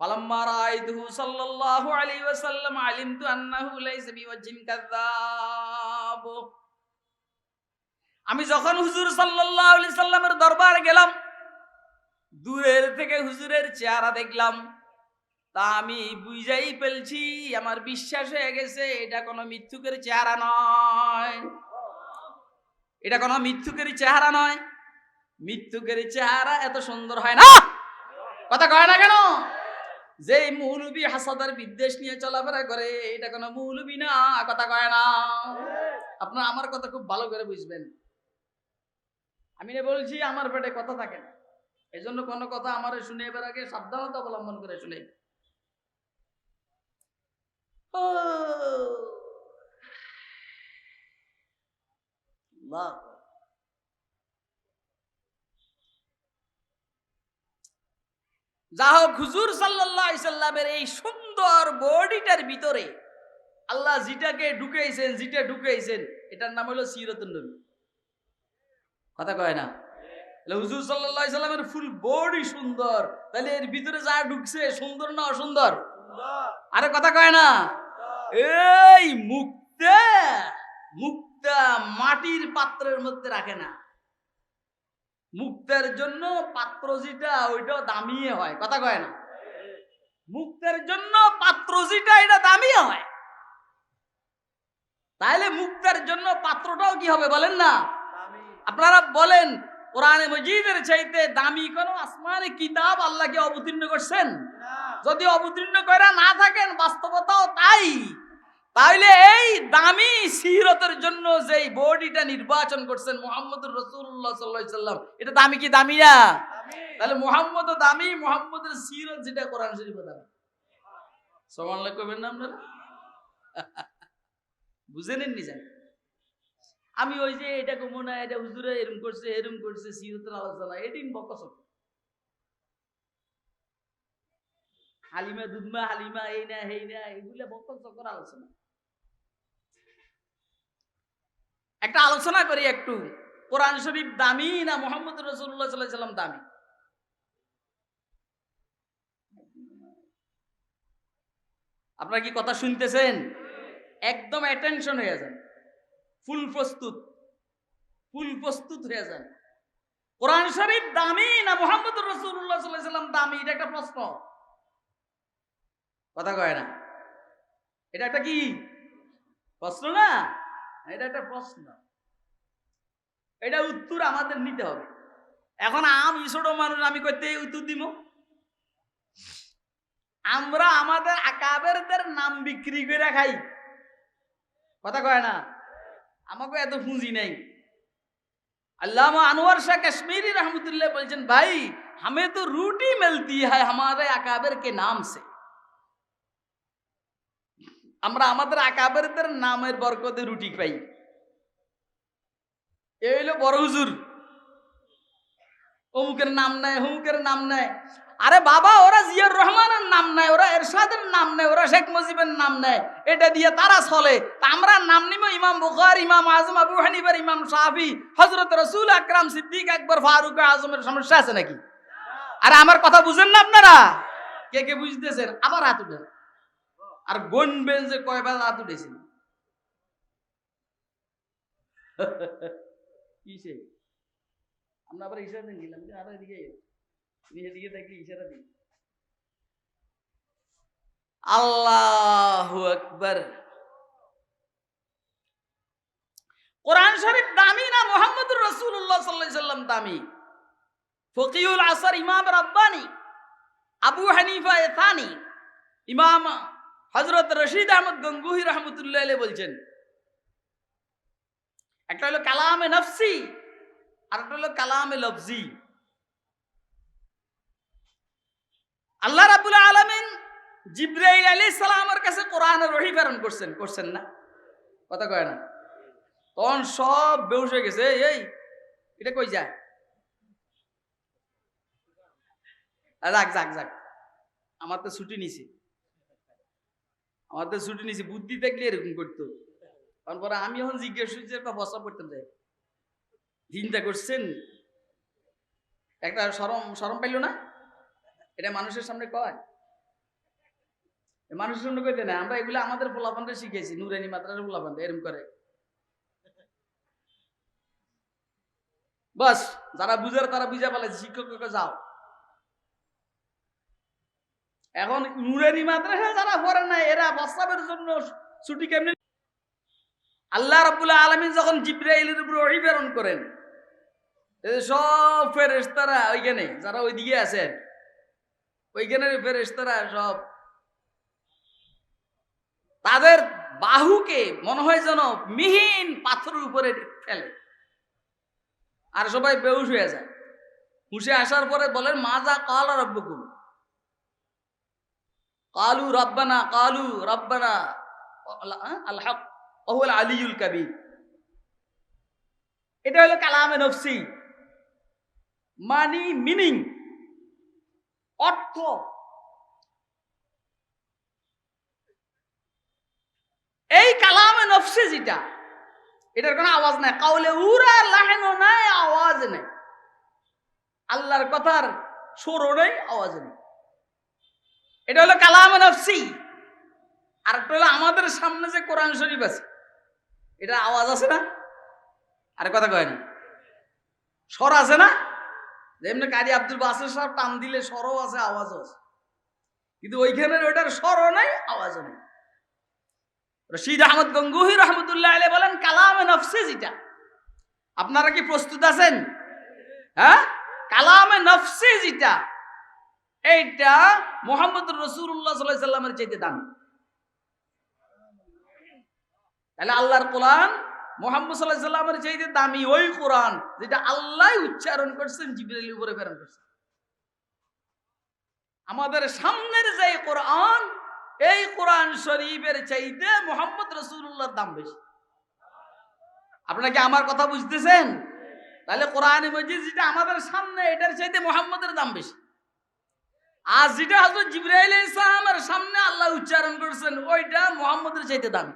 ফালাম্মা রাআইতুহু সাল্লাল্লাহু আলাইহি ওয়াসাল্লাম আলিমতু আন্নাহু লাইসা বিওয়াজহিন কাযাব। আমি যখন হুজুর সাল্লাল্লাহু আলাইহি সাল্লামের দরবারে গেলাম, দূরের থেকে হুজুরের চেহারা দেখলাম, তা আমি বুঝাই ফেলছি, আমার বিশ্বাস হয়ে গেছে এটা কোনো মিথ্যুকের চেহারা নয়, এটা কোনো মিথ্যুকের চেহারা নয়। মিথ্যুকের চেহারা এত সুন্দর হয় না। কথা কয় না কেন? যে মৌলবী হাসাদার বিদ্বেষ নিয়ে চলাফেরা করে, এটা কোনো মৌলবী না। কথা কয় না। আপনারা আমার কথা খুব ভালো করে বুঝবেন। আমি বলছি আমার পেটে কথা থাকে না, এই জন্য কোনো কথা আমার শুনে এবার আগে সাবধানতা অবলম্বন করে শুনে। যা হোক, হুজুর সাল্লাল্লাহু আলাইহি সাল্লামের এই সুন্দর বডিটার ভিতরে আল্লাহ যেটা ঢুকাইছেন এটার নাম হলো সিরাতুন নবী। কথা কয় না? হুজুর সাল্লাল্লাহু আলাইহি সাল্লামের ফুল বডি সুন্দর, তাহলে এর ভিতরে যা ঢুকছে সুন্দর না অসুন্দর? আরে কথা কয় না? এই মুক্তা মাটির পাত্রের মধ্যে রাখে না, মুক্তার জন্য পাত্র যেটা ওইটাও দামি হয়। কথা কয় না? মুক্তার জন্য পাত্র যেটা এটা দামি হয়, তাহলে মুক্তার জন্য পাত্রটাও কি হবে বলেন না? আপনারা বলেন, কোরআনে মজিদের চাইতে দামি কোন আসমানি কিতাব আল্লাহকে অবতীর্ণ করছেন? যদি অবতীর্ণ করে না থাকেন, বাস্তবতাও তাই, তাহলে এই দামি সিরতের জন্য যেই বডিটা নির্বাচন করছেন মুহাম্মদুর রাসূলুল্লাহ সাল্লাল্লাহু আলাইহি সাল্লাম, এটা দামি কি দামি না? তাহলে মুহাম্মদও দামি, মুহাম্মদের সিরত যেটা কোরআন শরীফে দামি। সুবহানাল্লাহ কইবেন না আপনারা? বুঝে নেন নিজে। আমি ওই যে এটা কমো না, এটা হুজুরে এরম করছে সিরতের আলোচনা এদিন বকসব হালিমা দুধমা হালিমা এই না হেই না এগুলা বকসকর আলোচনা। একটা আলোচনা করি একটু, কোরআন শরীফ দামি না মুহাম্মদ রাসূলুল্লাহ সাল্লাল্লাহু আলাইহি সাল্লাম দামি? আপনারা কি কথা শুনতেছেন? একদম অ্যাটেনশন হয়ে যান, ফুল প্রস্তুত হয়ে যান। কোরআন শরীফ দামি না মুহাম্মদ রাসূলুল্লাহ সাল্লাল্লাহু আলাইহি সাল্লাম দামি? এটা একটা প্রশ্ন। কথা কয় না? এটা একটা কি প্রশ্ন না? এটা একটা প্রশ্ন, এটা উত্তর আমাদের নিতে হবে। এখন আমি ছোট মানুষ, আমি কইতে উত্তর দিব? আমরা আমাদের আকাবেরদের নাম বিক্রি করে খাই। কথা কয় না? আমাকে এত পুঁজি নেই। আল্লামা আনোয়ার শাহ কাশ্মীরি रहमतुल्लाह বলছেন, ভাই हमें तो रोटी मिलती है हमारे अकाबिर के नाम से। আমরা আমাদের আকাবেরদের নামের বরকতে রুটি পাই। এই হলো বড় হুজুর, অমুকের নাম নেয়, হুমুকের নাম নেয়। আরে বাবা, ওরা জিয়াউর রহমানের নাম নেয়, ওরা এরশাদের নাম নেয়, ওরা শেখ মুজিবের নাম নেয়, এটা দিয়ে তারা চলে। তা আমরা নাম নিব ইমাম বুখারী, ইমাম আজম আবু হানিফা, ইমাম শাফি, হযরত রাসূল আকরাম, সিদ্দিক আকবর, ফারুক আজমের সমস্যা আছে নাকি? আরে আমার কথা বুঝেন না আপনারা? কে কে বুঝতেছেন? আবার হাত উঠেন আর গনবেন যে কয়বার হাত উঠেছেন। কিসে আমরা আবার ইশারা দিন দিলাম, আর এদিকে এদিকে দেখি ইশারা দিন। আল্লাহু আকবার। কোরআন শরীফ দামি না মুহাম্মদুর রাসূলুল্লাহ সাল্লাল্লাহু আলাইহি সাল্লাম দামি? ফকিহুল আসর ইমাম রাব্বানি আবু হানিফা থানি ইমাম হযরত রশিদ আহমদ গঙ্গুহি রাহমাতুল্লাহ আলাইহি বলছেন, একটা হলো কালামে নফসি আর একটা হলো কালামে লফজি। আল্লাহ রাব্বুল আলামিন জিবরাইল আলাইহিস সালামের কাছে কোরআনের ওহী প্রেরণ করছেন না? কথা কয় না? তখন সব বেহুশ হয়ে গেছে। এই এটা কই যায়? যাক আমার তো ছুটি নিছি, বুদ্ধি থাকলে এরকম করতো। কারণ পরে আমি এখন জিজ্ঞেস করছি, একটা প্রস্তাব করতাম যাই, চিন্তা করছেন? একটা শরম পাইল না? এটা মানুষের সামনে কয়? মানুষের সামনে কইতে না। আমরা এগুলো আমাদের পোলাপানটা শিখেছি, নুরানি মাদ্রাসার পোলাপানটা এরকম করে। বাস যারা বুঝার তারা বুঝা পালাইছে, শিক্ষককে যাও। এখন নুরানি মাদ্রাসা যারা পড়ে না, এরা প্রস্তাবের জন্য ছুটি কেমনে? আল্লাহ রাব্বুল আলামিন যখন জিবরাইলের উপর ওহী প্রেরণ করেন, সব ফেরেশতারা ওইখানে, যারা ওইদিকে আছেন ওইখানের ফেরেশতারা সব তাদের বাহুকে মনে হয় যেন মিহিন পাথরের উপরে ফেলে। আর সবাই বেহুশ হয়ে যায়। হুশে আসার পরে বলেন মাজা কাল রাব্বুকুম, কালু রাব্বানা আল হক ওয়া হুয়াল আলিয়ুল কাবীর। এটা হলো কালামে নফসি, মানি, মিনিং, অর্থ। এই কালামে নফসি যেটা, এটার কোনো আওয়াজ নাই, কাউলে উরা লাহেনও নাই, আওয়াজ নেই, আল্লাহর কথার সুরও নেই, আওয়াজ নেই। এটা হলো কালামে নফসি। আর একটা হলো আমাদের সামনে যে কোরআন শরীফ আছে, এটা আওয়াজ আছে না? আর কথা কয় না, স্বর আছে না? যেমনি কারি আব্দুল বাসির সাহেব টান দিলে স্বরও আছে, আওয়াজও আছে, কিন্তু ওইখানে ওইটার স্বরও নাই, আওয়াজও নেই। রশিদ আহমদ গঙ্গুহি রহমতুল্লাহ আলাইহি বলেন কালামে নফসি যেটা, আপনারা কি প্রস্তুত আছেন? হ্যাঁ, কালামে নফসি যেটা, এইটা মুহাম্মদুর রাসূলুল্লাহ সাল্লাল্লাহু আলাইহি সাল্লামের চাইতে দামি। তাহলে আল্লাহর কোরআন মুহাম্মদ সাল্লাল্লাহু আলাইহি সাল্লামের চাইতে দামি ওই কোরআন যেটা আল্লাহ উচ্চারণ করছেন, জিবরাইলের উপরে প্রেরণ করছেন। আমাদের সামনের যে কোরআন, এই কোরআন শরীফের চাইতে মুহাম্মদ রাসূলুল্লাহর দাম বেশি। আপনারা কি আমার কথা বুঝতেছেন? তাহলে কোরআন মাজিদ যেটা আমাদের সামনে, এটার চাইতে মুহাম্মদের দাম বেশি। আর যেটা হযরত জিবরাইল আলাইহিস সালামের সামনে আল্লাহ উচ্চারণ করছেন, ওইটা মুহাম্মদের চাইতে দামি।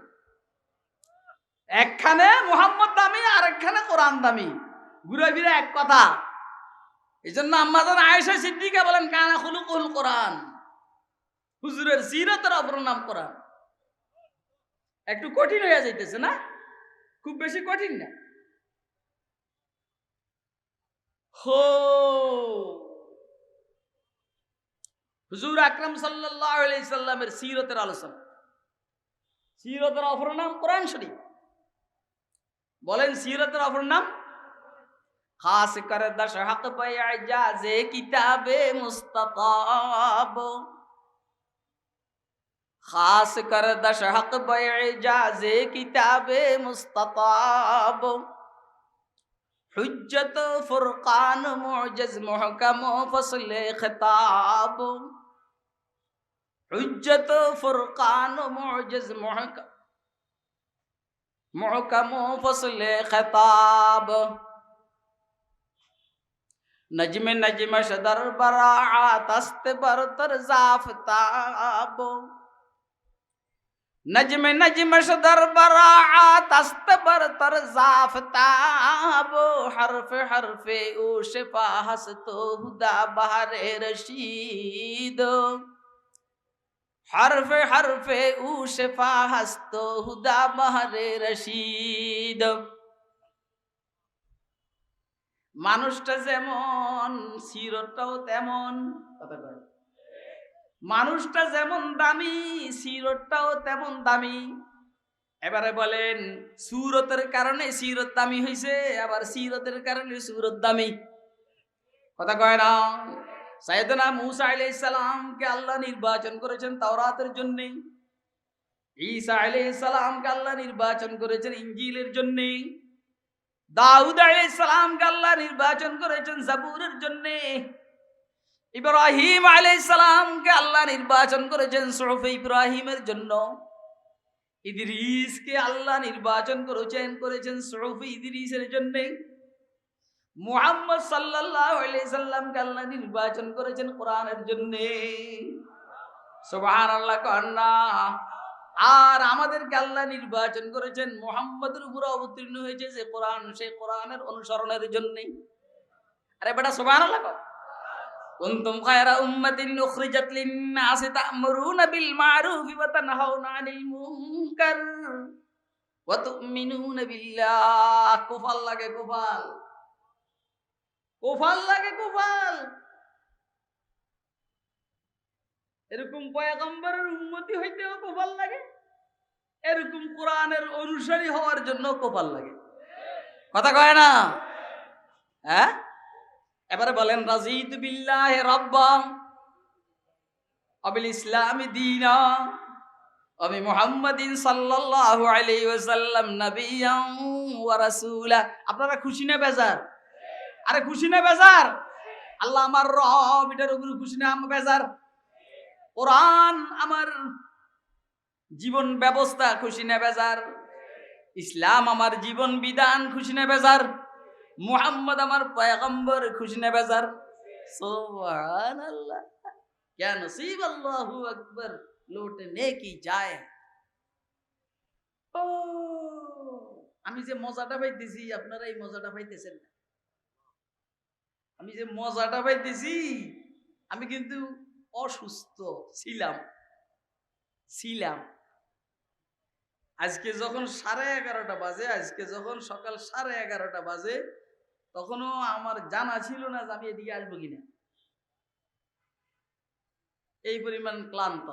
একখানে মুহাম্মদ দামি, আর একখানে কোরআন দামি, ঘুরে ফিরে এক কথা। এই জন্য আম্মাজান আয়েশা সিদ্দিকা বলেন কানা খুলুকুল কোরআন, হুজুরের সিরাতের অপর নাম কোরআন। একটু কঠিন হয়ে যাইতেছে না? খুব বেশি কঠিন না। হো হুজুর আকরাম সাল্লাল্লাহু আলাইহি সাল্লামের সিরাতের আলোচনা, সিরাতের অপর নাম কোরআন শরীফ। বলেন সিরাতের অপর নাম? খাস কর দশ হক বে ইজাজে কিতাবে মুস্তাতাব, খাস কর দশ হক বে ইজাজে কিতাবে মুস্তাতাব, হুজ্জত ফুরকান মুজিজ মুহকাম ফসলে খিতাব, হুজ্জত ফুরকান মুজিজ মুহকাম ফসলে খিতাব, नज्म नज्म शदर बराआत अस्त बरतर जाफताब, नज्म नज्म शदर बराआत अस्त बरतर जाफताब, हरफ हरफे ओ शिफा हस्तो हुदा बहरे रशीद, हरफ हरफे ओ शिफा हस्तो हुदा बहरे रशीद। মানুষটা যেমন সিরতটাও তেমন, কথা কয়, মানুষটা যেমন দামি সিরতটাও তেমন দামি। এবারে বলেন সুরতের কারণে সিরত দামি হয়েছে, আবার সিরতের কারণে সুরত দামি, কথা কয় না? সাইয়েদনা মূসা আলাইহিস সালামকে আল্লাহ নির্বাচন করেছেন তাওরাতের জন্য, ঈসা আলাইহিস সালামকে আল্লাহ নির্বাচন করেছেন ইনজিলের জন্য, দাউদ আলাইহিস সালামকে আল্লাহ নির্বাচন করেছেন জাবুরের জন্য, ইব্রাহিম আলাইহিস সালামকে আল্লাহ নির্বাচন করেছেন সুহুফে ইব্রাহিমের জন্য, ইদ্রিসকে আল্লাহ নির্বাচন করেছেন সুহুফে ইদ্রিসের জন্য, মুহাম্মদ সাল্লাল্লাহু আলাইহি সাল্লামকে আল্লাহ নির্বাচন করেছেন কোরআনের জন্য। সুবহানাল্লাহ কন্না। আর আমাদেরকে আল্লাহ নির্বাচন করেছেন মুহাম্মদের উপর অবতীর্ণ হয়েছে যে কোরআন, সেই কোরআনের অনুসরণের জন্য। আরে বেটা সুবহানাল্লাহ কর। কুনতুম খায়রা উম্মাতিন উখরিজাত লিন-নাসি তা'মুরুনা বিল মা'রুফি ওয়া তানহাউনা 'আনিল মুনকার ওয়া তু'মিনুনা বিল্লাহ। কুফাল লাগে, কুফাল, কুফাল লাগে, কুফাল। এরকম পয়গম্বরের উম্মতি হইতেও কপাল লাগে, এরকম কোরআনের অনুসারী হওয়ার জন্য কপাল লাগে, কথা কয় না? হ্যাঁ, এবারে বলেন রাজিতু বিল্লাহি রাব্বা ওয়া বিল ইসলামি দীনা ওয়া বি মুহাম্মাদিন সাল্লাল্লাহু আলাইহি ওয়াসাল্লাম নাবিয়্যান ওয়া রাসূলা। আপনারা খুশি না বেজার? আরে খুশি না বেজার? আল্লাহ আমার রব, এটার উপরে খুশি না আমি বেজার? কোরআন আমার জীবন ব্যবস্থা, খুশি না বেজার? ইসলাম আমার জীবন বিধান, খুশি না বেজার? মুহাম্মদ আমার পয়গম্বর, খুশি না বেজার? সুবহানাল্লাহ, क्या नसीब, अल्लाहु अकबर, लौटने की जाए। ও আমি যে মজাটা পাইতেছি আপনারা এই মজাটা পাইতেছেন না। আমি যে মজাটা পাইতেছি, আমি কিন্তু অসুস্থ ছিলাম। আজকে যখন 11:30 বাজে, আজকে যখন সকাল 11:30 বাজে, তখনও আমার জানা ছিল না যে আমি এদিকে আসবো কিনা। এই পরিমাণ ক্লান্ত।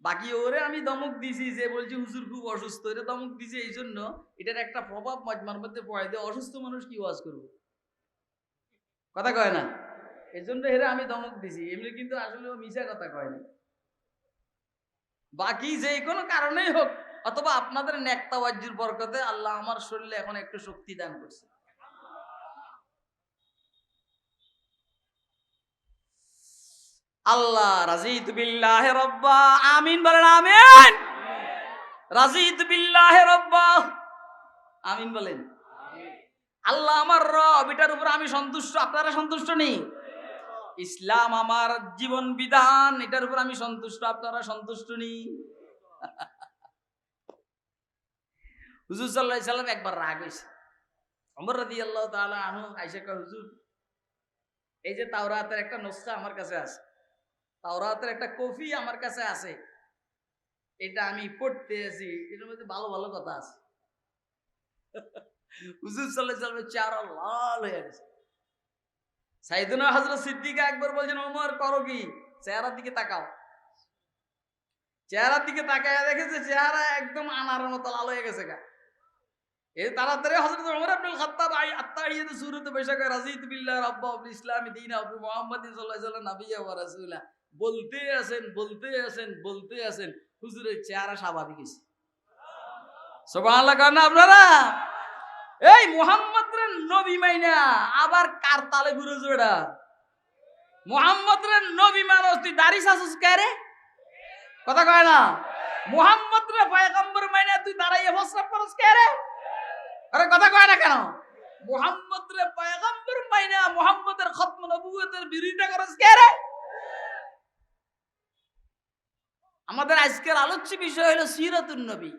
বাকি ওরে আমি দমক দিছি, যে বলছি হুজুর খুব অসুস্থ, এটা দমক দিছি এই জন্য, এটার একটা প্রভাব মাজমার মধ্যে পড়ে দেয়, অসুস্থ মানুষ কি ওয়াজ করবো, কথা কয় না, এই জন্য এরা আমি দমক দিছি। এমনি কিন্তু আসলে ও মিশা কথা কয় না। বাকি যে কোনো কারণেই হোক, অথবা আপনাদের নেকতাওয়াজ্জুর বরকতে আল্লাহ আমার শরীরে এখন একটু শক্তি দান করছে। আল্লাহ রাজিতু বিল্লাহি রাব্বা, আমিন বলেন আমিন। রাজিতু বিল্লাহি রাব্বা, আমিন বলেন। আল্লাহ আমার রব, এটার উপর আমি সন্তুষ্ট, আপনারা সন্তুষ্ট নেই? ইসলাম আমার জীবন বিধান, এটার উপর আমি সন্তুষ্ট, আপনারা সন্তুষ্ট নেই? হুজুর সাল্লাল্লাহু আলাইহি সাল্লাম একবার রাগ হইছে। ওমর রাদিয়াল্লাহু তাআলা আনহু আয়েশা কয়, হুজুর এই যে তাওরাতের একটা নুসখা আমার কাছে আছে, তাওরাতের একটা কপি আমার কাছে আছে, এটা আমি পড়তে আছি, এটার মধ্যে ভালো ভালো কথা আছে। হুজুর সাল্লাল্লাহু আলাইহি সাল্লামের চেহারা লাল হয়ে গেছে। সাইয়েদনা হযরত সিদ্দিক একবার বলছেন, ওমর করো কি, চেহারার দিকে তাকাও। চেহারার দিকে তাকায় দেখেছে চেহারা একদম আনারের মতো লাল হয়ে গেছে গা। এই তাড়াতাড়ি হযরত ওমর ইবনে খাত্তাব আত্তাহিয়াতু সূরাতে বৈশা কয়, রাজিতু বিল্লাহি রাব্বা ওয়া বিল ইসলামি দীনা ওয়া বি মুহাম্মাদিন সাল্লাল্লাহু আলাইহি ওয়াসাল্লাম নাবিয়্যা ওয়া রাসূলা। বলতে আছেন হুজুরের চেহারা স্বাভাবিক হইছে। সুবহানাল্লাহ কন না আপনারা? এই মুহাম্মদের নবী মাইনা আবার কার তালে ঘুরে জোড়া? মুহাম্মদের নবী মানুষ, তুই দাড়ি ছাসুস কে রে? কথা কয় না। মুহাম্মদের পয়গম্বর মাইনা তুই দাঁড়াইয়া প্রস্রাব করস কে রে? আরে কথা কয় না কেন? মুহাম্মদের পয়গম্বর মাইনা মুহাম্মদের খতম নবুয়তের বিরোধিতা করস কে রে? আমাদের আজকের আলোচ্য বিষয় হলো সিরাতুন নবী।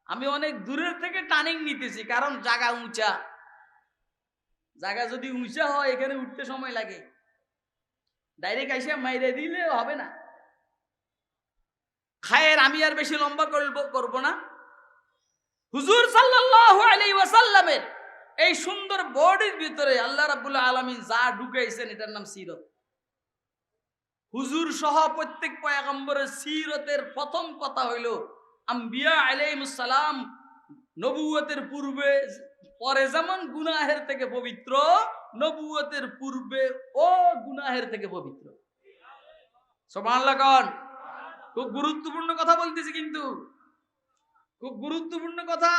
আমি অনেক দূরের থেকে টার্নিং নিতেছি, কারণ জায়গা উঁচা। জায়গা যদি উঁচা হয় এখানে উঠতে সময় লাগে, ডাইরেক্ট এসে মাইরে দিলে হবে না। খায়ের আমি আর বেশি লম্বা করব না। হুজুর সাল্লাল্লাহু আলাইহি ওয়াসাল্লামের এই সুন্দর বডির ভিতরে আল্লাহ রাব্বুল আলামিন যা ঢুকাইছেন এটার নাম সিরত। হুজুর সহ প্রত্যেক পয়গম্বরের সিরতের প্রথম কথা হইল, আম্বিয়া আলাইহিমুস সালাম নবুয়তের পূর্বে পরে যেমন গুনাহের থেকে পবিত্র, নবুয়তের পূর্বে ও গুনাহের থেকে পবিত্র। সুবহানাল্লাহ কোন? খুব গুরুত্বপূর্ণ কথা বলতেছি, কিন্তু খুব গুরুত্বপূর্ণ কথা।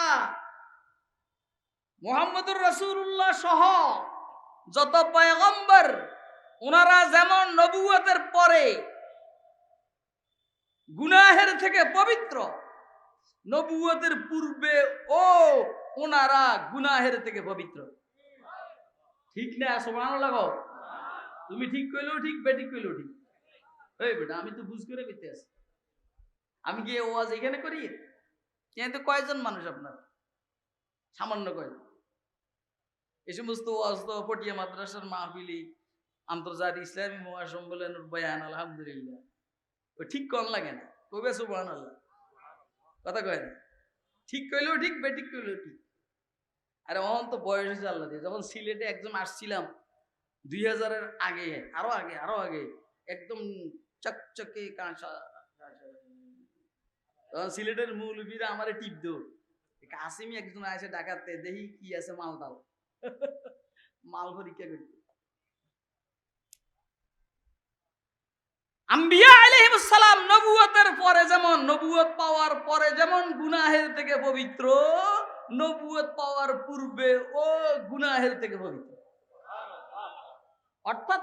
মুহাম্মদুর রাসূলুল্লাহ সহ যত পয়গম্বর, ওনারা যেমন নবুয়তের পরে গুনাহের থেকে পবিত্র, নবুয়তের পূর্বে ও ওনারা গুনাহের থেকে পবিত্র। ঠিক না? সুবহানাল্লাহ। তুমি ঠিক কইলেও ঠিক, বেঠিক কইলেও ঠিক। এই বেটা আমি তো বুঝ করে কইতে আছি, আমি কি ওয়াজ এখানে করি? কিন্তু কয়জন মানুষ আপনার? সামান্য কয়জন। এই সমস্ত ওয়াজ তো পটিয়া মাদ্রাসার মাহফিলি, আন্তর্জাতিক ইসলামী মহাসম্মেলনের বয়ান, আলহামদুলিল্লাহ। ও ঠিক কম লাগে না, কবে সুবহানাল্লাহ, কথা কয় না। ঠিক কইলেও ঠিক, বেঠিক কইলেও ঠিক। আরে অন তো বয়স হয়েছে আল্লাহ দিয়ে। যখন সিলেটে একজন আসছিলাম 2000-এর আগে, আরো আগে, একদম চকচকে কাঁচা, তখন সিলেটের মৌলবীরা আমারে টিপ দো, কাসিমি একজন আসে ডাকাতে, দেখি কি আছে মাল দাও, মাল পরীক্ষা করতে। আম্বিয়া আলাইহিস সালাম নবুয়তের পরে যেমন, নবুয়ত পাওয়ার পরে যেমন গুনাহের থেকে পবিত্র, নবুয়ত পাওয়ার পূর্বে ও গুনাহের থেকে পবিত্র। অর্থাৎ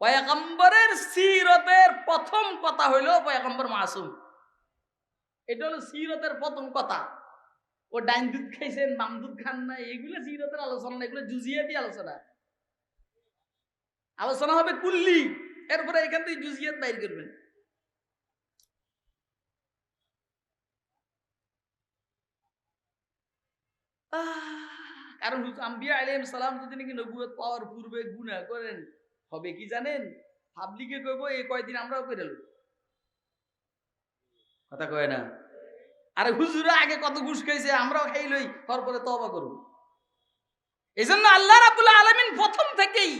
পয়গম্বরের সিরতের প্রথম কথা হইলো পয়গম্বর মাসুম। এটা হলো সিরতের প্রথম কথা। ও ডাইন দুধ খাইছেন, বাম দুধ খান না, এগুলো সিরতের আলোচনা না, এগুলো জুজিয়াতি আলোচনা। আলোচনা হবে কুল্লি, এরপরে এখান থেকে জুজিয়াত বাইর করবেন। কারণ আম্বিয়া আলাইহিস সালাম যদি নাকি নবুয়ত পাওয়ার পূর্বে গুনাহ করেন, হবে কি জানেন? পাবলিকে কইব এই কয়দিন আমরাও করে লই। কথা কয় না? আরে হুজুরে আগে কত ঘুষ খাইছে, আমরাও খাই লই, তারপরে তওবা করব। এইজন্য আল্লাহ রাব্বুল আলামিন প্রথম থেকেই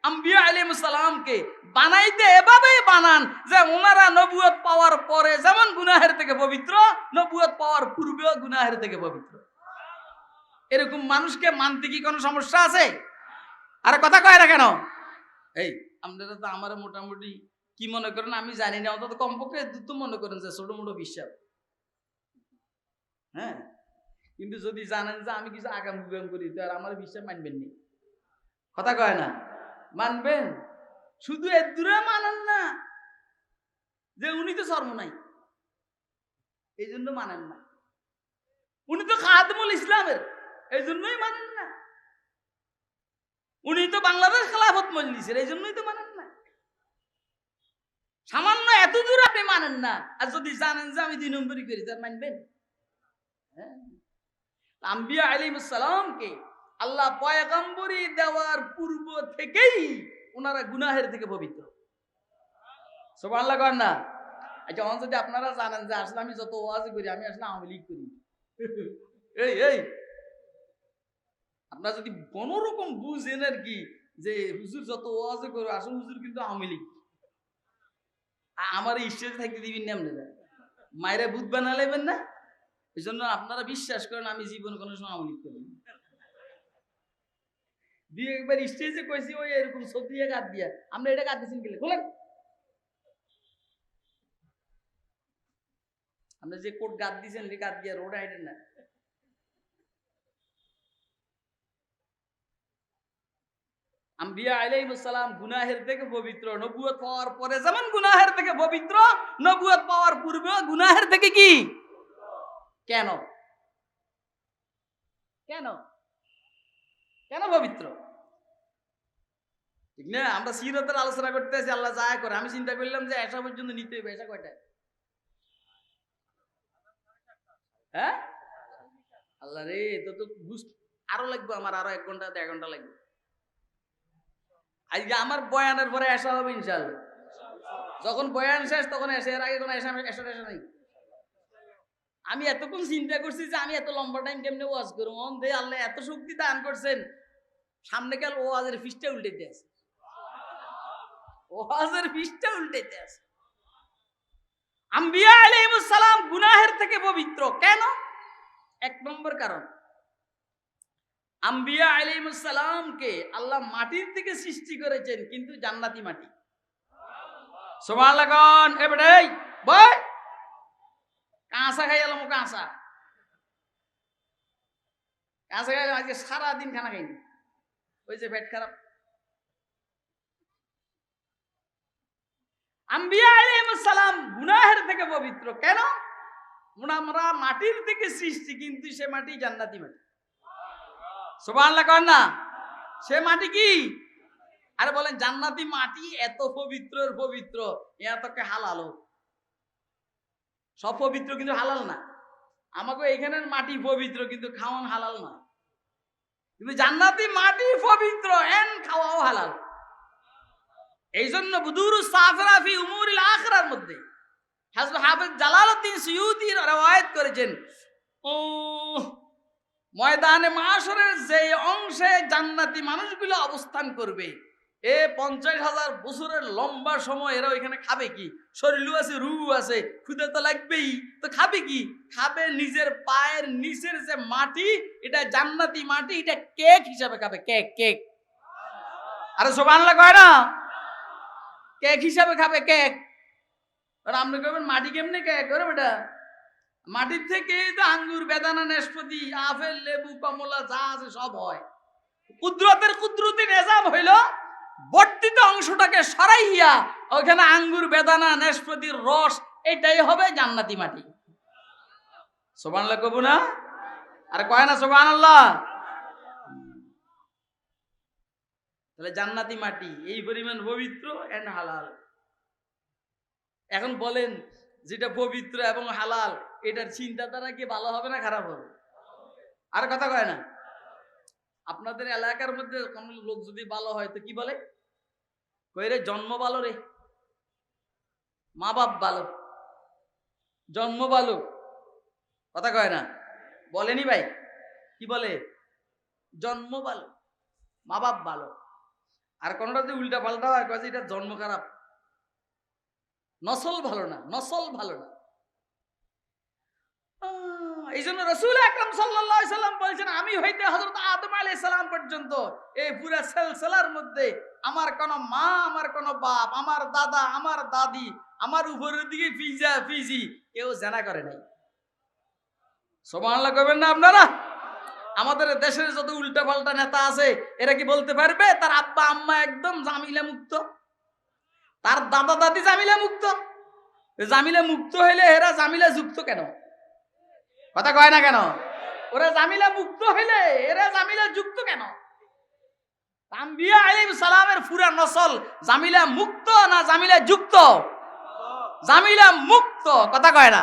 আম্বিয়া আলাইহিস সালামকে বানাইতে এভাবেই বানান যে ওনারা নবুয়ত পাওয়ার পরে যেমন গুনাহের থেকে পবিত্র, নবুয়ত পাওয়ার পূর্বেও গুনাহের থেকে পবিত্র। এরকম মানুষকে মানতে কি কোনো সমস্যা আছে? আরে কথা কয় না কেন? এই আপনারা তো আমার মোটামুটি কি মনে করেন আমি জানি না, অন্তত কমপক্ষে তো মনে করেন যে ছোট মোটো বিশ্বাস। হ্যাঁ, কিন্তু যদি জানেন যে আমি কিছু আগাম গুগাম করি তো আর আমার বিশ্বাস মানবেন নি। কথা কয় না? মানবেন। শুধু এর দূরে মানেন না যে উনি তো শর্ম নাই, এই জন্য মানেন না। উনি তো খাদেমুল ইসলামের, এই জন্যই মানেন না। উনি তো বাংলাদেশ খেলাফত মজলিসের, এই জন্যই তো মানেন না। সামান্য এত দূর আপনি মানেন না, আর যদি জানেন যে আমি 2 নম্বরই করি তার মানবেন? আম্বিয়া আলাইহিস সালামকে আল্লাহ পয়গম্বরি দেওয়ার পূর্ব থেকেই ওনারা গুনাহের থেকে পবিত্র। সুবহানাল্লাহ করেন না? আচ্ছা, যদি আপনারা জানেন যে আসলে আমি যত ওয়াজ করি আমি আসলে আওয়ামী লীগ করি, এই আপনারা যদি কোনো রকম বুঝেন আর কি যে হুজুর যত ওয়াজ করে আসলে হুজুর কিন্তু আওয়ামী লীগ, আমার স্টেজে থাকতে দিবেন না, আপনারা মায়েরা ভূত বানালেবেন না। এই জন্য আপনারা বিশ্বাস করেন আমি জীবন কোনো সময় আওয়ামী লীগ করি। দিয়ে একবার স্টেজে কইছি ওই এরকম ছবি দিয়ে গাদ দিয়া, আমরা এটা গাদ দিয়েছেন গেলে বলেন, আমরা যে কোট গাদ দিয়েছেন গাদ দিয়া রোড হাইটেন না। আম্বিয়া আলাইহিস সালাম গুনাহের থেকে পবিত্র, নবুয়ত পাওয়ার পরে যেমন গুনাহের থেকে পবিত্র, নবুয়ত পাওয়ার পূর্বেও গুনাহের থেকে কি? কেন কেন কেন পবিত্র? ঠিক না? আমরা সিরাতের আলোচনা করতেছি, আল্লাহ যা করে আমি চিন্তা করলাম যে এসা পর্যন্ত নিতে হবে। এসা কয়টা? হ্যাঁ, আল্লাহ রে, তো আরো লাগবে, আমার আরো 1 ঘন্টা 1.5 ঘন্টা লাগবে। আজকে আমার বয়ানের পরে এসা হবে ইনশাআল্লাহ। যখন বয়ান শেষ তখন এসে, এর আগে কোনো এসা নাই। আমি এতক্ষণ চিন্তা করছি যে আমি এত লম্বা টাইম কেমনে ওয়াজ করবো, মন দিয়ে আল্লাহ এত শক্তি দান করছেন, সামনে কাল ওয়াজের ফিসটা উল্টাইতে আছে, ওয়াজের ফিসটা উল্টাইতে আছে। আম্বিয়া আলাইহিস সালাম গুনাহের থেকে পবিত্র কেন? 1 নম্বর কারণ, আম্বিয়া আলাইহিস সালামকে আল্লাহ মাটির থেকে সৃষ্টি করেছেন, কিন্তু জান্নাতি মাটি। সুবহানাল্লাহ কোন? এই বয় কাঁচা খাই এলাম, কাঁচা খাইলাম, আজকে সারাদিন খানা খাইনি, ওই যে পেট খারাপ। আম্বিয়া আলাইহিস সালাম গুনাহের থেকে পবিত্র কেন? আমরা মাটির থেকে সৃষ্টি, কিন্তু সে মাটি জান্নাতি মাটি। সুবহানাল্লাহ কর না? সে মাটি কি? আরে বলেন জান্নাতি মাটি এত পবিত্র পবিত্র, এতকে হালাল হোক। সব পবিত্র কিন্তু হালাল না। আমাকে এখানের মাটি পবিত্র কিন্তু খাওয়ান হালাল না, কিন্তু জান্নাতি মাটি পবিত্র, এন খাওয়াও হালাল। এই জন্য বুদুরুস সাফরা ফি উমুরিল আখিরার মধ্যে হযরত হাফেজ জালালউদ্দিন সুয়ুতী রওয়ায়াত করেছেন, ও ময়দানে মাশরের যে অংশে জান্নাতি মানুষগুলো অবস্থান করবে, 50,000 বছরের লম্বা সময় এরা এখানে খাবে কি? শরীরও আছে, রূহ আছে, ক্ষুধা তো লাগবেই, তো খাবে কি? খাবে নিজের পায়ের নিচের যে মাটি, এটা জান্নাতি মাটি, এটা কেক হিসাবে খাবে। কেক। আরে সুবহানাল্লাহ কয় না? কেক হিসাবে খাবে, কেক। আর আপনি কইবেন মাটি কেমনে কেক করে বেটা? মাটির থেকে তো আঙ্গুর, বেদানা, নাশপাতি, আপেল, লেবু, কমলা যা আছে সব হয়। কুদরতের কুদরতি নিজাম হইল বর্তিত অংশটাকে সরাইয়া ওখানে আঙ্গুর, বেদানা, নাশপাতির রস, এটাই হবে জান্নাতি মাটি। সুবহানাল্লাহ কবু না? আর কয় না সুবহানাল্লাহ? তাহলে জান্নাতি মাটি এই পরিমাণ পবিত্র এন্ড হালাল। এখন বলেন, যেটা পবিত্র এবং হালাল এটার চিন্তাধারা কি ভালো হবে না খারাপ হবে? আর কথা কয় না? আপনাদের এলাকার মধ্যে কোন লোক যদি ভালো হয় তো কি বলে? কই রে জন্ম ভালো রে, মা বাপ ভালো, জন্ম ভালো, কথা কয় না? বলেনি ভাই? কি বলে? জন্ম ভালো, মা বাপ ভালো। আর কোনটা যদি উল্টা পাল্টা হয় কয় যে এটা জন্ম খারাপ, নসল ভালো না, নসল ভালো না। এই জন্য রাসূল আকরাম সাল্লাল্লাহু আলাইহি সাল্লাম বলেছেন, আমি হইতে হযরত আদম আলাইহিস সালাম পর্যন্ত এই পুরো সিলসিলার মধ্যে আমার কোন মা, আমার কোন বাপ, আমার দাদা, আমার দাদি, আমার উপরের দিকে ফিজা ফিজি কেউ জানা করে নাই। সুবহানাল্লাহ কইবেন না আপনারা? আমাদের দেশের যত উল্টা পাল্টা নেতা আছে এরা কি বলতে পারবে তার আব্বা আম্মা একদম জামিলা মুক্ত, তার দাদা দাদি জামিলা মুক্ত? জামিলা মুক্ত হইলে এরা জামিলা যুক্ত কেন? কথা কয় না কেন? ওরা জামিলা মুক্ত হইলে এরা জামিলা যুক্ত কেন? আম্বিয়া আলাইহিস সালামের পুরা নসল জামিলা মুক্ত না জামিলা যুক্ত? জামিলা মুক্ত, কথা কয় না?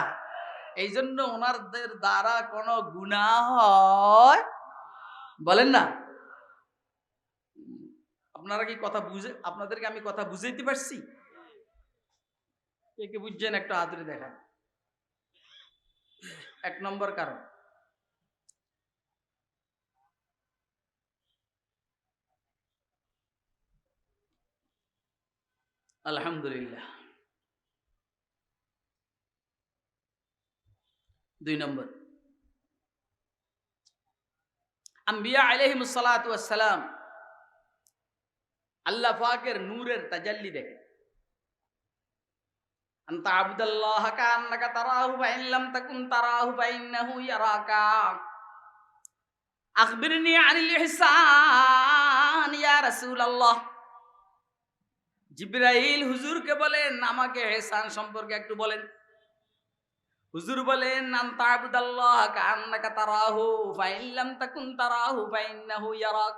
এই জন্য ওনাদের দ্বারা কোনো গুনাহ হয় বলেন না? আপনারা কি কথা বুঝে, আপনাদেরকে আমি কথা বুঝাইতে পারছি? কে কে বুঝছেন একটু হাতুড়ি দেখান। এক নম্বর কারণ, আলহামদুলিল্লাহ। 2 নম্বর, আম্বিয়া আলাইহিমুস সালাতু ওয়াস সালাম আল্লাহ পাকের নূরের তাজাল্লি দেখে। আনতা আবুদাল্লাহ কান্নাকা তারাহু ফাইন লাম তাকুন তারাহু ফাইন্নাহু ইয়ারাকা। আখবিরনি আনিল ইহসান ইয়া রাসূলুল্লাহ। জিবরাইল হুজুরকে বলেন, আমাকে ইহসান সম্পর্কে একটু বলেন। হুজুর বলেন, আনতা আবুদাল্লাহ কান্নাকা তারাহু ফাইন লাম তাকুন তারাহু ফাইন্নাহু ইয়ারাক।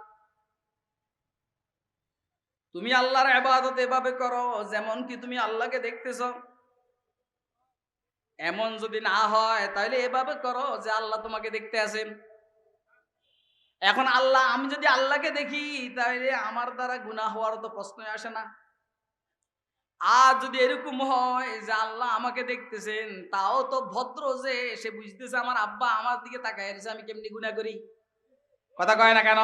তুমি আল্লাহর ইবাদত এভাবে করো যেমন কি তুমি আল্লাহকে দেখতেছো। এমন যদি না হয় তাহলে এভাবে করো যে আল্লাহ তোমাকে দেখতে আছেন। এখন আল্লাহ, আমি যদি আল্লাহকে দেখি তাহলে আমার দ্বারা গুনাহ হওয়ার তো প্রশ্নই আসে না। আর যদি এরকম হয় যে আল্লাহ আমাকে দেখতেছেন, তাও তো ভদ্র যে সে বুঝতেছে আমার আব্বা আমার দিকে তাকায় আছে, আমি কেমনি গুনাহ করি? কথা কয় না কেন?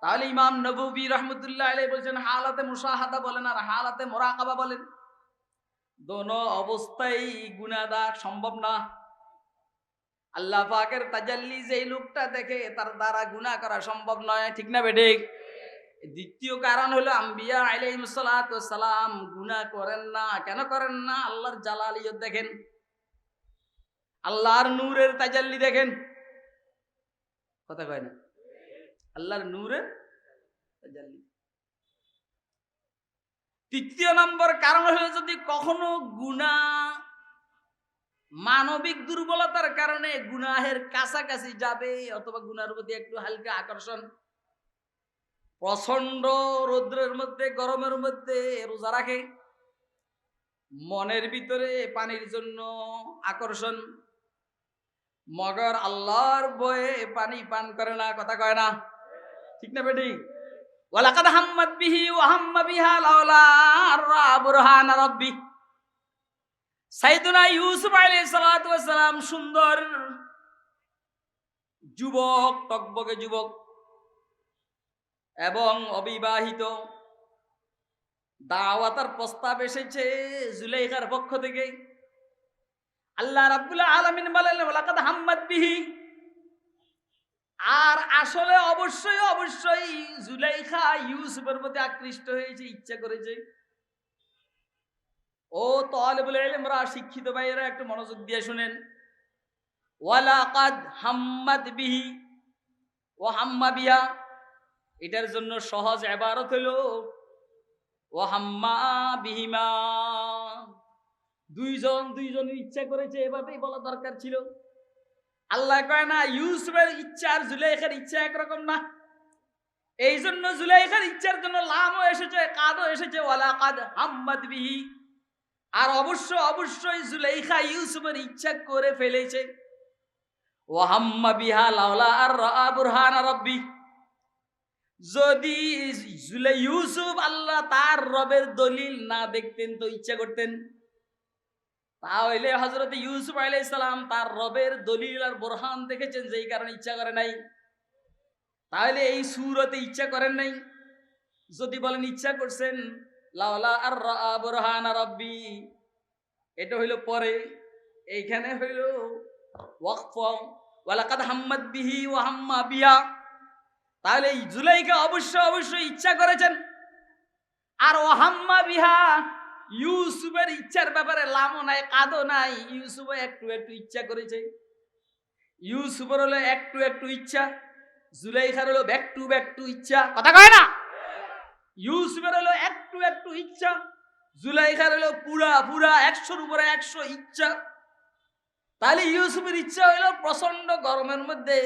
তাহলে ইমাম নববী রহমতুল্লাহ আলাইহি বলছেন, হালাতে মুশাহাদা বলেন আর হালাতে মুরাকাবা বলেন, দোনো অবস্থায় গুনাহ দেওয়া সম্ভব না। আল্লাহ পাকের তাজাল্লি যেই লোকটা দেখে তার দ্বারা গুনাহ করা সম্ভব নয়, ঠিক না বেঠিক? দ্বিতীয় কারণ হলো আম্বিয়া আলাইহিস সালাতু ওয়াস সালাম গুনাহ করেন না। কেন করেন না? আল্লাহর জালালিয়ত দেখেন, আল্লাহর নূরের তাজাল্লি দেখেন। কথা কয় না? আল্লাহর নূরের তাজাল্লি। তৃতীয় নম্বর কারণ হলো, যদি কখনো গুনাহ মানবিক দুর্বলতার কারণে গুনাহের কাছাকাছি যাবে অথবা গুনার প্রতি একটু হালকা আকর্ষণ, প্রচন্ড রৌদ্রের মধ্যে গরমের মধ্যে রোজা রাখে, মনের ভিতরে পানির জন্য আকর্ষণ, মগর আল্লাহর ভয়ে পানি পান করে না। কথা কয় না? ঠিক না বেটি? ওয়ালাকাদ হাম্মাত বিহি ওয়া হাম্মা বিহা লাউলা আররা বুরহান রাব্বি। সাইয়েদুনা ইউসুফ আলাইহিস সালাতু ওয়াস সালাম সুন্দর যুবক, টকবকে যুবক এবং অবিবাহিত, দাওয়াতের প্রস্তাব এসেছে জুলাইখার পক্ষ থেকে। আল্লাহ রাব্বুল আলামিন বলেন, ওয়ালাকাদ হাম্মাত বিহি। আর আসলে অবশ্যই অবশ্যই জুলাইখা ইউসুফের প্রতি আকৃষ্ট হয়েছে, ইচ্ছা করেছে। ও তালেবুল ইলমরা, শিক্ষিত ভাইয়েরা একটু মনোযোগ দিয়ে শুনেন। ওয়ালাকাদ হাম্মাত বিহি ওয়া হাম্মা বিহা, এটার জন্য সহজ ইবারত হলো ওয়া হাম্মা বিহিমা, দুইজন ইচ্ছা করেছে, এভাবেই বলা দরকার ছিল। আল্লাহ কয় না ইউসুফের ইচ্ছা আর জুলাইখার ইচ্ছা একরকম না, এই জন্য জুলাইখার ইচ্ছার জন্য লামও এসেছে, কাদও এসেছে, ওয়ালাকাদ হাম্মাত বিহি। আর অবশ্যই জুলাইখা ইউসুফের ইচ্ছা করে ফেলেছে। ওয়া হাম্মা বিহা লাউলা আর রাআ বুরহানা রাব্বি, যদি ইউসুফ আল্লাহ তার রবের দলিল না দেখতেন তো ইচ্ছা করতেন, তাহলে হযরত ইউসুফ আলাইহিস সালাম তার রবের দলিল আর বুরহান দেখেছেন, যেই কারণে ইচ্ছা করে নাই। তাহলে এই সূরতে ইচ্ছা করেন নাই। যদি বলেন ইচ্ছা করছেন, লাউলা আর রাআ বুরহানা রাব্বি, এটা হইল পরে, এইখানে হইল ওয়াকফ ওয়ালাকাদ হাম্মাত বিহি ওয়া হাম্মা বিহা। তাহলে জুলাইখা অবশ্যই ইচ্ছা করেছেন। আর ওয়া হাম্মা বিহা, ইউসুফের ইচ্ছার ব্যাপারে লামও নাই কাদও নাই, ইউসুফও একটু ইচ্ছা করেছে। ইউসুফের হলো একটু ইচ্ছা, জুলাইখার হলো ব্যাক টু ইচ্ছা, কথা কয় না? ইউসুফের হলো একটু ইচ্ছা, জুলাইখার হলো পুরা 100-র উপরে 100 ইচ্ছা। তাহলে ইউসুফের ইচ্ছা হইলো প্রচন্ড গরমের মধ্যে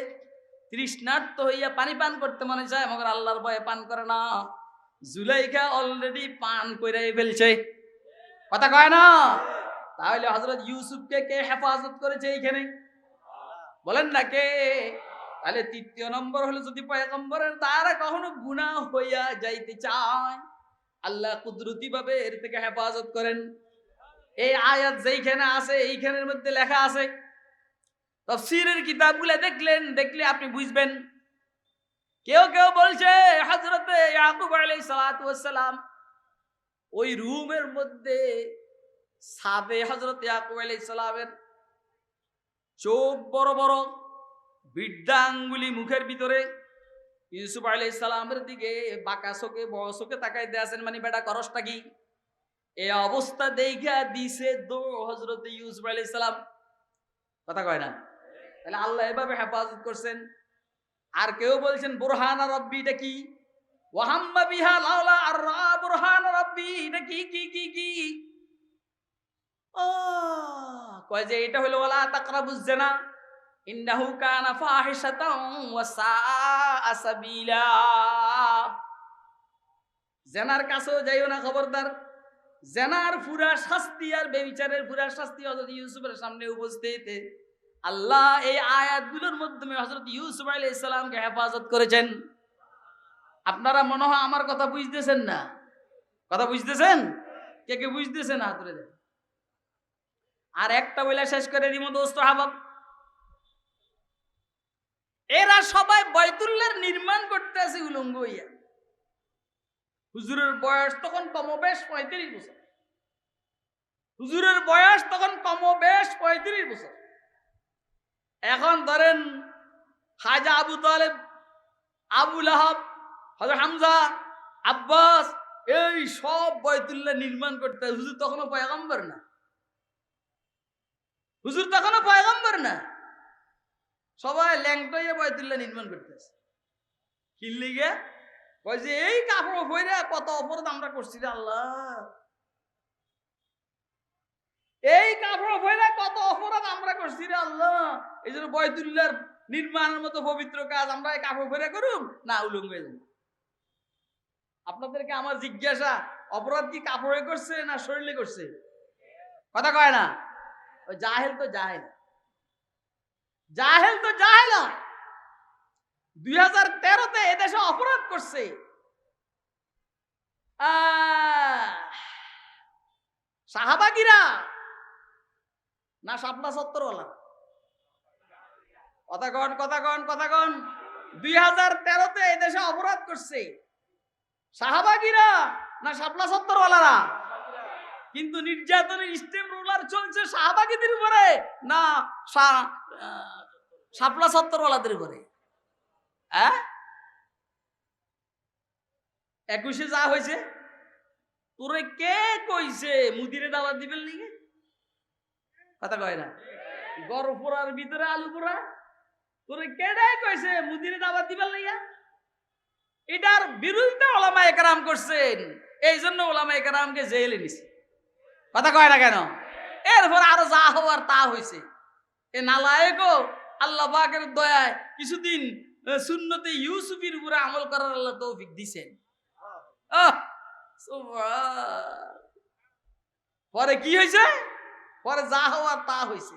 তৃষ্ণার্ত হইয়া পানি পান করতে মনে চায়, মগর আল্লাহর ভয়ে পান করে না। জুলাইখা অলরেডি পান কইরাই ফেলছে, কথা কয় না? তাহলে হযরত ইউসুফকে কে হেফাজত করেছে এইখানে? বলেন না কে? তাহলে তৃতীয় নম্বর হলো, যদি পয়গম্বরের দ্বারা কখনো গুনাহ হইয়া যাইতে চায়, আল্লাহ কুদরতি ভাবে এর থেকে হেফাজত করেন। এই আয়াত যেইখানে আছে এইখানের মধ্যে লেখা আছে। তাফসীরের কিতাবগুলো দেখলে আপনি বুঝবেন। কেউ বলছে হযরতে ইয়াকুব আলাইহিস সালাতু ওয়াস সালাম ওই রুমের মধ্যে সাদে হযরত ইয়াকুব আলাইহিস সালামের চোখ বড়, বিদ্যা আঙ্গুলি মুখের ভিতরে, ইউসুফ আলাইহিস সালামের দিকে বাঁকা চোখে বড় চোখে তাকাইতে আছেন, মানে বেটা করসটা কি? এই অবস্থা দেখা দিছে হযরত ইউসুফ আলাইহিস সালাম, কথা কয় না? তাহলে আল্লাহ এভাবে হেফাজত করছেন। আর কেউ বলছেন বুরহানা রাব্বি, এটা কি? ওয়া হাম্মা বিহা লাউলা আর রাআ বুরহানা রাব্বি, এটা কি? কয় যে এটা হলো ওয়ালা তাকরাবুজ জিনা ইন্নাহু কানা ফাহিশাতান ওয়া সাআ সাবিলা, জিনার কাছেও যাইও না, খবরদার। জিনার পুরা শাস্তি আর ব্যভিচারের পুরা শাস্তি হযরত ইউসুফের সামনে উপস্থিত। আল্লাহ এই আয়াতগুলোর মাধ্যমে হযরত ইউসুফ আলাইহিস সালামকে হেফাজত করেছেন। আপনারা মনে হয় আমার কথা বুঝতেছেন না? কথা বুঝতেছেন? কে বুঝতেছেন? হাত তুলে দেন। আর একটা বইলা শেষ করে দিব দোস্ত হাবাব, এরা সবাই বাইতুল্লাহর নির্মাণ করতে আছে উলঙ্গ হইয়া। হুজুরের বয়স তখন কমবেশ 35 বছর। হুজুরের বয়স তখন কমবেশ 35 বছর। এখন ধরেন খাজা আবু তালেব, আবু লাহাব, হযরত হামজা, আব্বাস, এই সব বাইতুল্লাহ নির্মাণ করতে। হুজুর তখনও পয়গম্বর না, সবাই ল্যাংটা হইয়া বাইতুল্লাহ নির্মাণ করতেছে। কি লিগে? কয় যে এই কাপড় পরে কত অপরাধ আমরা করছি রে আল্লাহ, এই কাপড় পরে কত অপরাধ আমরা করছি রে আল্লাহ, এই জন্য বাইতুল্লাহর নির্মাণের মতো পবিত্র কাজ আমরা এই কাপড় পরে করুম না, উলঙ্গ হয়ে যাব। আপনাদেরকে আমার জিজ্ঞাসা, অপরাধ কি কাপড়ে করছে না শরীরে করছে? কথা কয় না? ওই জাহেল তো জাহেল 2013-তে এদেশে অপরাধ করছে সাহাবাগীরা না শাপলা সত্তরওয়ালা? কথা কন। 2013-তে এদেশে অপরাধ করছে সাহাবাগীরা না শাপলা সত্তরওয়ালারা? কিন্তু নির্যাতনের স্টেম রোলার চলছে সাহাবাগীদের উপরে না শাপলা সত্তরওয়ালাদের উপরে? 21-এ যা হয়েছে, তোরে কে কইছে মুদিরে দাওয়াত দিবেন লিগে? কথা কয় না? গরু পোড়ার ভিতরে আলু পোড়া তোরে কেডাই কইছে মুদিরে দাওয়াত দিবার লাইয়া? এটার বিরুদ্ধে ওলামায়ে কেরাম করছেন, এই জন্য ওলামায়ে কেরামকে জেলে নিছে। কথা কয় না কেন? এরপর আরো যা হওয়ার তা হইছে। এ নালায়েকও আল্লাহ পাকের দয়ায় কিছুদিন সুন্নতে ইউসুফের উপরে আমল করার আল্লাহ তৌফিক দিছেন। সুবহান। পরে কি হয়েছে? পরে যা হওয়ার তা হয়েছে।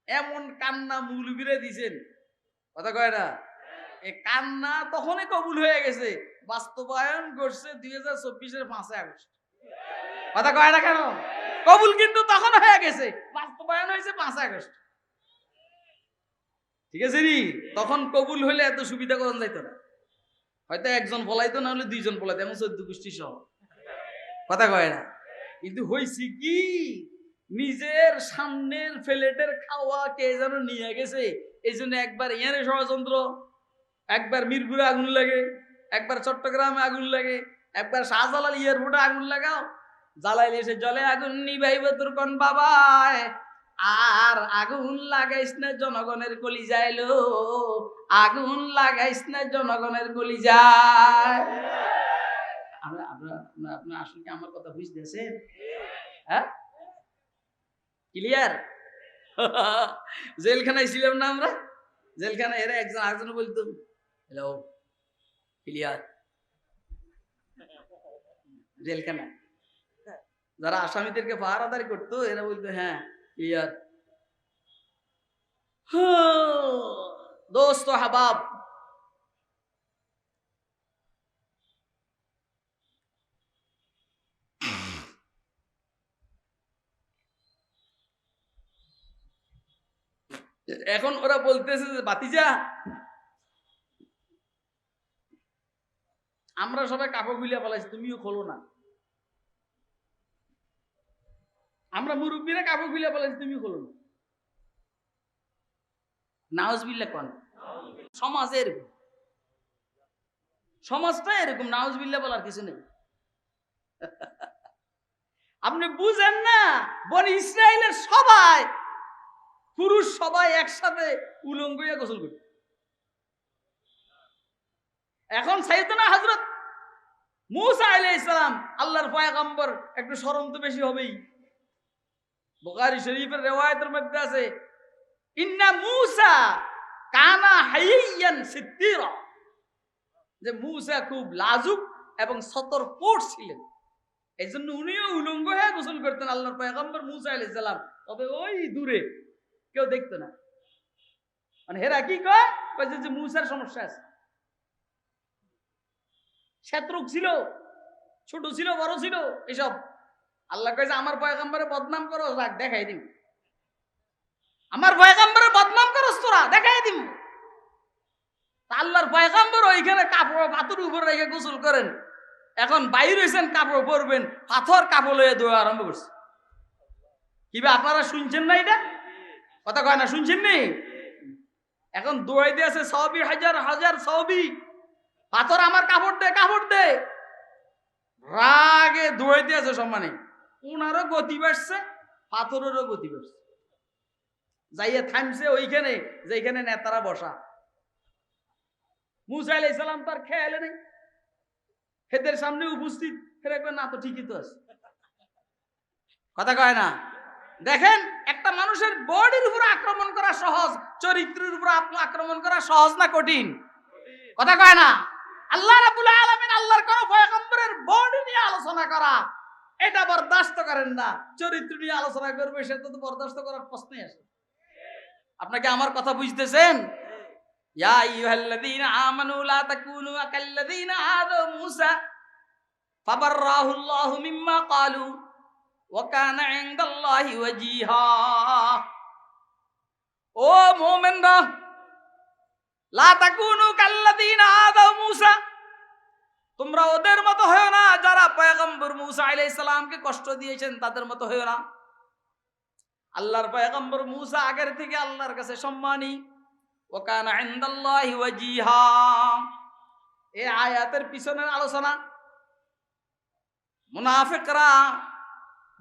এমন কান্না মৌলবীরে দিছেন, কথা কয় না? এই কান্না তখনই কবুল হয়ে গেছে, বাস্তবায়ন করছে 2024-এর 5 আগস্ট। কথা কয় না কেন? কবুল কিন্তু তখন হয়ে গেছে, বাস্তবায়ন হয়েছে 5 আগস্ট। ঠিক আছে নি? তখন কবুল হইলে এত সুবিধা করন যাইতো না, হয়তো একজন পলাইতো, না হলে 2 জন পলাইতো, এমন 14 গোষ্ঠী সহ। কথা কয় না? কিন্তু হয়েছে কি, নিজের সামনের ফ্লেটের খাওয়া কে যেন নিয়ে গেছে, এই জন্য একবার ইয়ারে ষড়যন্ত্র, একবার মিরপুরে আগুন লাগে, একবার চট্টগ্রামে আগুন লাগে, একবার শাহজালাল এয়ারপোর্টে আগুন লাগাও, জ্বালাইলে এসে জলে আগুন নিবাইবে তোর কোন বাবায়, আর আগুন লাগাইস না জনগণের কলিজায়, আগুন লাগাইস না জনগণের কলিজায়। আপনার আসলে কি আমার কথা বুঝতেছেন? হ্যাঁ, ক্লিয়ার? জেলখানায় ছিলাম না আমরা, জেলখানায় এরা একজন আরেকজন বলতো হ্যালো ক্লিয়ার। জেলখানায় যারা আসামিদেরকে পাহারাদারি করতো এরা বলতো হ্যাঁ ক্লিয়ার। দোস্ত হাবাব, এখন ওরা বলতেছে যে বাতিজা আমরা সবাই কাপড় খুলিয়া পালাইছি, তুমিও খোলো না। আমরা মুরব্বীরা কাপড় খুলিয়া পালাইছি, তুমিও খোলো না। নাউজুবিল্লাহ কোন সমাজ এরকম, সমাজটা এরকম, নাউজুবিল্লাহ বলার কিছু নেই। আপনি বুঝেন না, বনি ইসরায়েলের সবাই পুরুষ সবাই একসাথে উলঙ্গ হইয়া গোসল করত। এখন সাইয়েদনা হযরত মূসা আলাইহিস সালাম আল্লাহর পয়গম্বর, একটু শরম তো বেশি হবেই। বুখারী শরীফের riwayat-এর মধ্যে আছে ইন্না মূসা কানা হাইয়ান সিত্তিরা, যে মূসা খুব লাজুক এবং সতর্কপট ছিলেন, এইজন্য উনিও উলঙ্গ হয়ে গোসল করতেন আল্লাহর পয়গম্বর মূসা আলাইহিস সালাম। তবে ওই দূরে কেউ দেখতো না। মানে হেরা কি কয় যে মূসার সমস্যা আছে, শত্রুক ছিল, ছোট ছিল, বড় ছিল, এসব। আল্লাহ কইছে আমার পয়গম্বরে বদনাম করো, রাখ দেখাই দিম। আমার পয়গম্বরে বদনাম করস তোরা, দেখাই দিম। আল্লাহর পয়গম্বর ওইখানে কাপড় পাথর উপর রেখে গোসল করেন, এখন বাইর হইছেন কাপড় পরবেন, পাথর কাপড় লইয়া ধোয়া আরম্ভ করছে। কিবা আপনারা শুনছেন না? এটা কথা কয় না, শুনছেন নি? এখন দোয়াই দিয়ে আছে সবই হাজার হাজার সবই, পাথর আমার কাপড় দে, কাপড় দে, রাগে দোয়াই দিয়ে আছে সম্মানে। উনারও গতি বাড়ছে, পাথরেরও গতি বাড়ছে, যাইয়া থামছে ওইখানে যেখানে নেতারা বসা। মূসা আলাইহিস সালাম তার খেয়ালে নেই, এদের সামনে উপস্থিত, ফেরে কয় না তো ঠিকই তো আছে। কথা কয় না? দেখেন, একটা মানুষের বডির উপর আক্রমণ করা সহজ, চরিত্রের উপর আক্রমণ করা সহজ না কঠিন? কথা কয় না? আল্লাহ রাব্বুল আলামিন আল্লাহর কোন পয়গম্বরের বডি নিয়ে আলোচনা করা, এটা বরদাস্ত করেন না, চরিত্র নিয়ে আলোচনা করবে সেটা তো বরদাস্ত করার প্রশ্নই আসে। আপনাকে আমার কথা বুঝতেছেন? ইয়া আইয়ুহাল্লাযীনা আমানু লা তাকুনু কাল্লাযীনা আযা মূসা ফাবাররাহুল্লাহু মিম্মা ক্বালু ওয়া কানা ইনদাল্লাহি ওয়াজিহা। ও মুমিনরা, লা তাকুনু কাল্লাযীনা আযা মূসা, তোমরা ওদের মতো হয়ো না যারা পয়গম্বর মূসা আলাইহিস সালামকে কষ্ট দিয়েছেন, তাদের মতো হয়ো না। আল্লাহর পয়গম্বর মূসা আগের থেকে আল্লাহর কাছে সম্মানী, ওয়া কানা ইনদাল্লাহি ওয়াজিহা। এই আয়াতের পিছনের আলোচনা মুনাফিকরা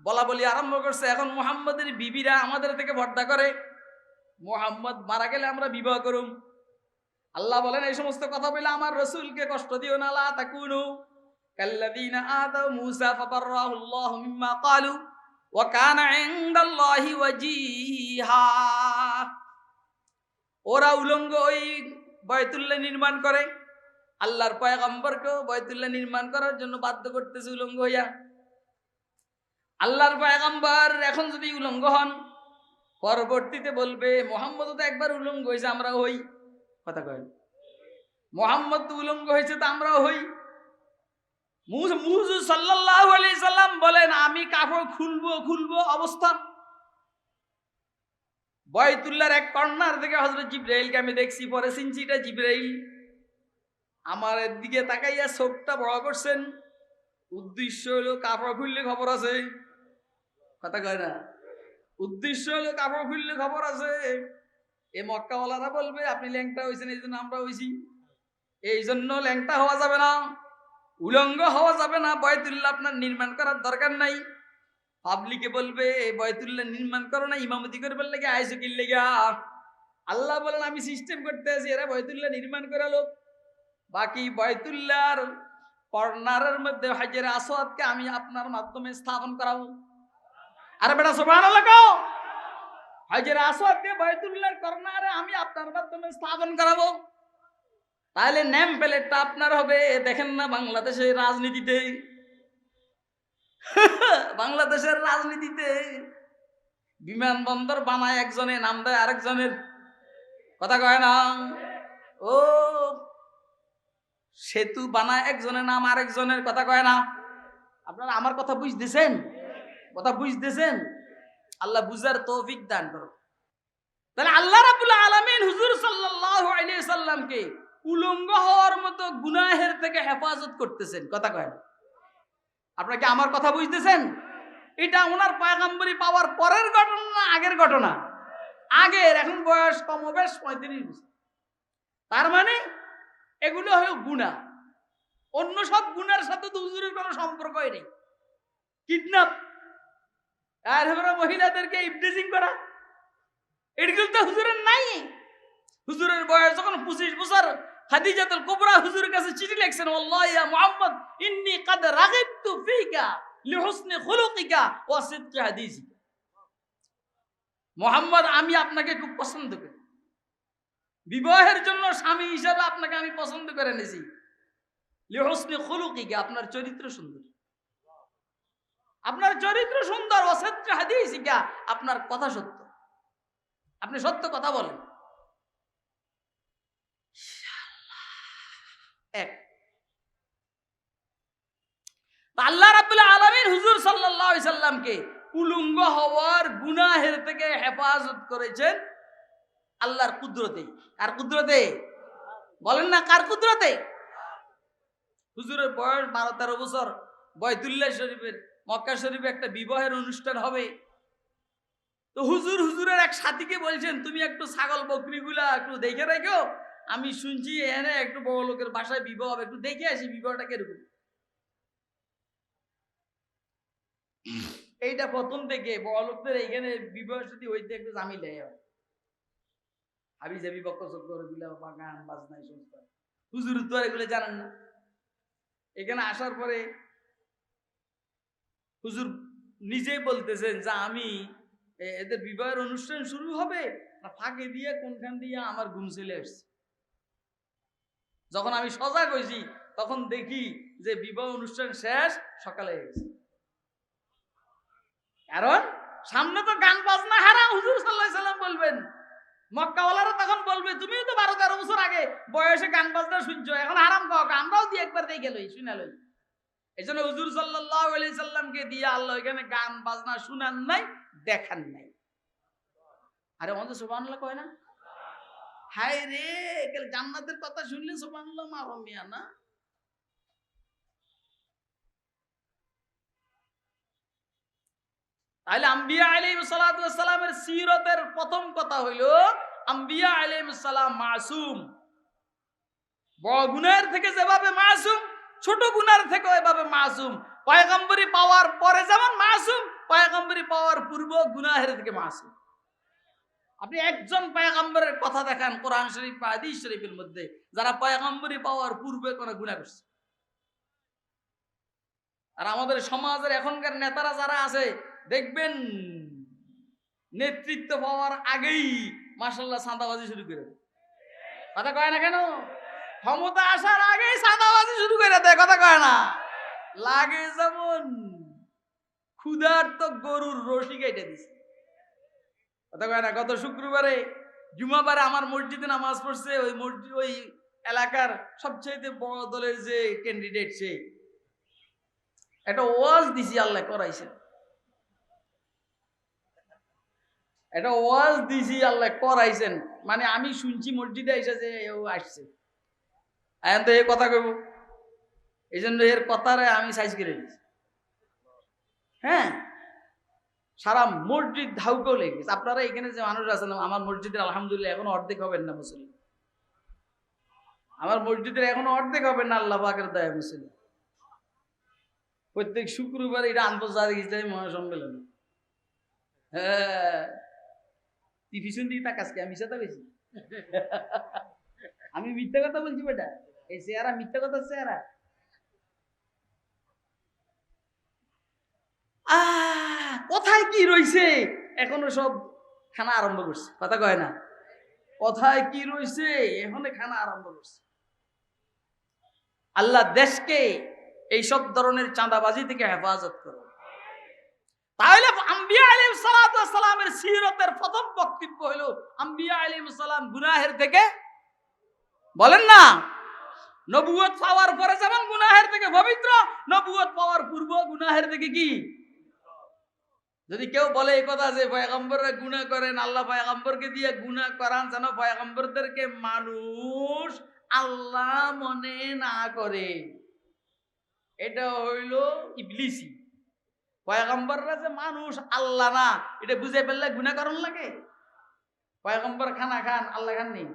বলা বলি আরম্ভ করছে। এখন মুহাম্মদের বিবিরা আমাদের থেকে পর্দা করে, মুহাম্মদ মারা গেলে আমরা বিবাহ করুম। আল্লাহ বলেন এই সমস্ত কথা বলে আমার রাসূলকে কষ্ট দিও না। লা তাকুনু কাল্লাযীনা আযাউ মূসা ফাবাররাহু আল্লাহু মিম্মা ক্বালু ওয়া কানা ইনদাল্লাহি ওয়াজিহা। ওরা উলঙ্গ ওই বাইতুল্লাহ নির্মাণ করে, আল্লাহর পয়গম্বরকেও বাইতুল্লাহ নির্মাণ করার জন্য বাধ্য করতেছে উলঙ্গ হইয়া। আল্লাহর পয়গম্বর এখন যদি উলঙ্গ হন, পরবর্তীতে বলবে মুহাম্মদ তো একবার উলঙ্গ হয়েছে আমরা হই। কথা কয় মুহাম্মদ তো উলঙ্গ হয়েছে তো আমরাও হই। মুহাম্মদ সাল্লাল্লাহু আলাইহি সাল্লাম বলেন আমি কাপড় খুলবো অবস্থা। বাইতুল্লাহর এক কর্নার থেকে হযরত জিবরাইলকে আমি দেখছি, পরে সিনচিটা জিবরাইল আমার দিকে তাকাইয়া চোখটা বড় করছেন। উদ্দেশ্য হলো কাপড় খুললে খবর আছে। কথা কয় না, উদ্দেশ্য হলো কাপড় খুললে খবর আছে। এ মক্কাওয়ালারা বলবে আপনি ল্যাংটা হয়েছেন এই জন্য আমরা হয়েছি, এই জন্য ল্যাংটা হওয়া যাবে না, উলঙ্গ হওয়া যাবে না, বাইতুল্লাহ আপনার নির্মাণ করার দরকার নাই। পাবলিকে বলবে বাইতুল্লাহ নির্মাণ করো না, ইমামতি করবার লাগে আইসো কি লেগা। আল্লাহ বলেন আমি সিস্টেম করতে আছি, এরা বাইতুল্লাহ নির্মাণ করা লোক। বাকি বাইতুল্লাহর কর্নারের মধ্যে হাজরে আসওয়াদকে আমি আপনার মাধ্যমে স্থাপন করাবো। আরে বেটা সুবহানাল্লাহ কও। হাজরে আসওয়াদকে বাইতুল্লাহর কর্নারে আমি আপনার মাধ্যমে স্থাপন করাবো। তাহলে নেম প্লেটটা আপনার হবে। দেখেন না বাংলাদেশের রাজনীতিতে, বাংলাদেশের রাজনীতিতে বিমানবন্দর বানায় একজনে, নাম দেয় আরেকজনের। কথা কয় না, ও সেতু বানায় একজনের, নাম আরেকজনের। কথা কয় না। আপনারা আমার কথা বুঝতেছেন? কথা বুঝতেছেন? আল্লাহ বুঝার তৌফিক দান করো। তাহলে আল্লাহ রাব্বুল আলামিন হুজুর সাল্লাল্লাহু আলাইহি সাল্লামকে উলঙ্গ হওয়ার মতো গুনাহের থেকে হেফাজত করতেছেন। কথা কয় না। আপনারা কি আমার কথা বুঝতেছেন? এটা ওনার পয়গম্বরি পাওয়ার পরের ঘটনা না আগের ঘটনা? আগের। এখন বয়স কমবেশ 35 বছর। তার মানে এগুলো হলো গুনাহ। অন্য সব গুনার সাথে তো হুজুরের কোনো সম্পর্কই নেই। কিডন্যাপ আর মহিলাদেরকে ইবটিজিং করা, এগুলো তো হুজুরের নাই। হুজুরের বয়স যখন 25 বছর, খাদিজাতুল কুবরা হুজুরের কাছে চিঠি লিখছেন, ওয়াল্লাহি ইয়া মুহাম্মদ ইন্নী কাদ রাগিবতু ফিকা লিহুসনি খুলুকিকা ওয়া সিদকি হাদিসিকা। মুহাম্মদ আমি আপনাকে খুব পছন্দ করি, বিবাহের জন্য স্বামী হিসেবে আপনাকে আমি পছন্দ করে নিয়েছি। লিহুসনি খুলুকিকা, আপনার চরিত্র সুন্দর, আপনার চরিত্র সুন্দর। ওয়া সিদকি হাদিসিকা, আপনার কথা সত্য, আপনি সত্য কথা বলেন। এক আল্লাহ রাব্বুল আলামিন হুজুর সাল্লাল্লাহু আলাইহি সাল্লামকে উলঙ্গ হওয়ার গুনাহের থেকে হেফাজত করেছেন আল্লাহর কুদরতে। কার কুদরতে বলেন না? কার কুদরতে? হুজুরের বয়স 12-13 বছর। বাইতুল্লাহ শরীফের, মক্কা শরীফে একটা বিবাহের অনুষ্ঠান হবে। তো হুজুরের এক সাথীকে বলছেন তুমি একটু ছাগল বকরিগুলা একটু দেখে রেখো, আমি শুনছি এনে একটু বড় লোকের বাসায় বিবাহ হবে, একটু দেখে আসি বিবাহটা কিরকম। এইটা প্রথম থেকে বড় লোকদের এইখানে বিবাহ সাথী হইতে একটু ঝামেলা হয়। হাবি জাবি বকর বা গান বাজনা এই সমস্ত। হুজুর তো আর এগুলো জানেন না। এখানে আসার পরে হুজুর নিজেই বলতেছেন যে আমি এদের বিবাহের অনুষ্ঠান শুরু হবে না ফাঁকে দিয়ে কোনখান দিয়ে আমার ঘুম চলে আসছে। যখন আমি সজাগ হয়েছি তখন দেখি যে বিবাহ অনুষ্ঠান শেষ, সকালে হয়ে গেছে। কারণ সামনে তো গান বাজনা হারাম। হুজুর সাল্লাল্লাহু আলাইহি সাল্লাম বলবেন, মক্কাওয়ালারা তখন বলবে তুমিও তো 12-13 বছর আগে বয়সে গান বাজনা শুনছো, এখন হারাম কাও, আমরাও দিয়ে একবার দেখে লই, শুনে লই। এই জন্য হুজুর সাল্লাল্লাহু আলাইহি সাল্লামকে দিয়ে আল্লাহ এখানে গান বাজনা শুনান নাই, দেখান নাই। আরে আমাদের সুবহানাল্লাহ কয় না? হায় রে, জান্নাতের কথা শুনলে সুবহানাল্লাহ মারো মিয়া না। তাহলে আম্বিয়া আলাইহিস সালাতু ওয়াস সালামের সিরতের প্রথম কথা হইল আম্বিয়া আলাইহিস সালাম মাসুম। বড় গুনাহের থেকে যেভাবে মাসুম, ছোট গুনার থেকে এভাবে মাসুম। পয়গম্বরি পাওয়ার পরে যেমন মাসুম, পয়গম্বরি পাওয়ার পূর্ব গুনাহের থেকে মাসুম। আপনি একজন পয়গম্বরের কথা দেখান কোরআন শরীফ বা হাদিস শরীফের মধ্যে যারা পয়গম্বরী পাওয়ার পূর্বে কোনো গুনাহ করছে। আর আমাদের সমাজের এখনকার নেতারা যারা আছে দেখবেন নেতৃত্ব পাওয়ার আগেই মাশাআল্লাহ চাঁদাবাজি শুরু করে দেয়। কথা কয় না কেন? ক্ষমতা আসার আগেই চাঁদাবাজি শুরু করে দেয়। কথা কয় না? লাগে যেমন ক্ষুধার্ত গরুর রশি কেটে দিছে। কথা কয় না? গত শুক্রবারে জুমাবারে আমার মসজিদে নামাজ পড়ছে ওই মসজিদ ওই এলাকার সবচেয়ে বড় দলের যে ক্যান্ডিডেট সে একটা ওয়াজ দিছি আল্লাহ করাইছে। একটা ওয়াজ দিছি আল্লাহ করাইছেন, মানে আমি শুনছি মসজিদে এসে যে ও আসছে এখন তো এ কথা কইব, এই জন্য এর কথারে আমি সাইজ করে দিয়েছি। হ্যাঁ, সারা মসজিদ ধাউকেও লেগেছে। আপনারা এখানে যে মানুষ আছেন আমার মসজিদের আলহামদুলিল্লাহ এখনো অর্ধেক হবেন না মুসলিম, আমার মসজিদের এখনো অর্ধেক হবেন না আল্লাহ পাকের দয়া মুসলিম। প্রত্যেক শুক্রবার এটা আন্তর্জাতিক ইসলামী মহাসম্মেলন। হ্যাঁ, তুই পিছন দিকে তাকাসকে আমি মিথ্যা বেশি আমি মিথ্যা কথা বলছি বেটা? এই চেহারা মিথ্যা কথা চেহারা। কোথায় কি রইছে এখনো সব খানা আরম্ভ করছে। কথা কয় না? কোথায় কি রইছে এখনো খানা আরম্ভ করছে। আল্লাহ দেশকে এই সব ধরনের চাঁদাবাজি থেকে হেফাজত করো। তাহলে আম্বিয়া আলাইহিস সালাতু ওয়াস সালামের সিরাতের প্রথম বক্তব্য হলো আম্বিয়া আলাইহিস সালাম গুনাহের থেকে, বলেন না, নবুয়ত পাওয়ার পরে যেমন গুনাহের থেকে পবিত্র, নবুয়ত পাওয়ার পূর্ব গুনাহের থেকে কি? যদি কেউ বলে এই কথা যে পয়গম্বররা গুনাহ করেন, আল্লাহ পয়গম্বরকে দিয়ে গুনাহ করান যেন পয়গম্বরদেরকে মানুষ আল্লাহ মনে না করে, এটা হইল ইবলিসি। পয়গম্বররা যে মানুষ আল্লাহ না এটা বুঝে ফেললে গুনাহ করন লাগে। পয়গম্বর খানা খান আল্লাহ খান নেই,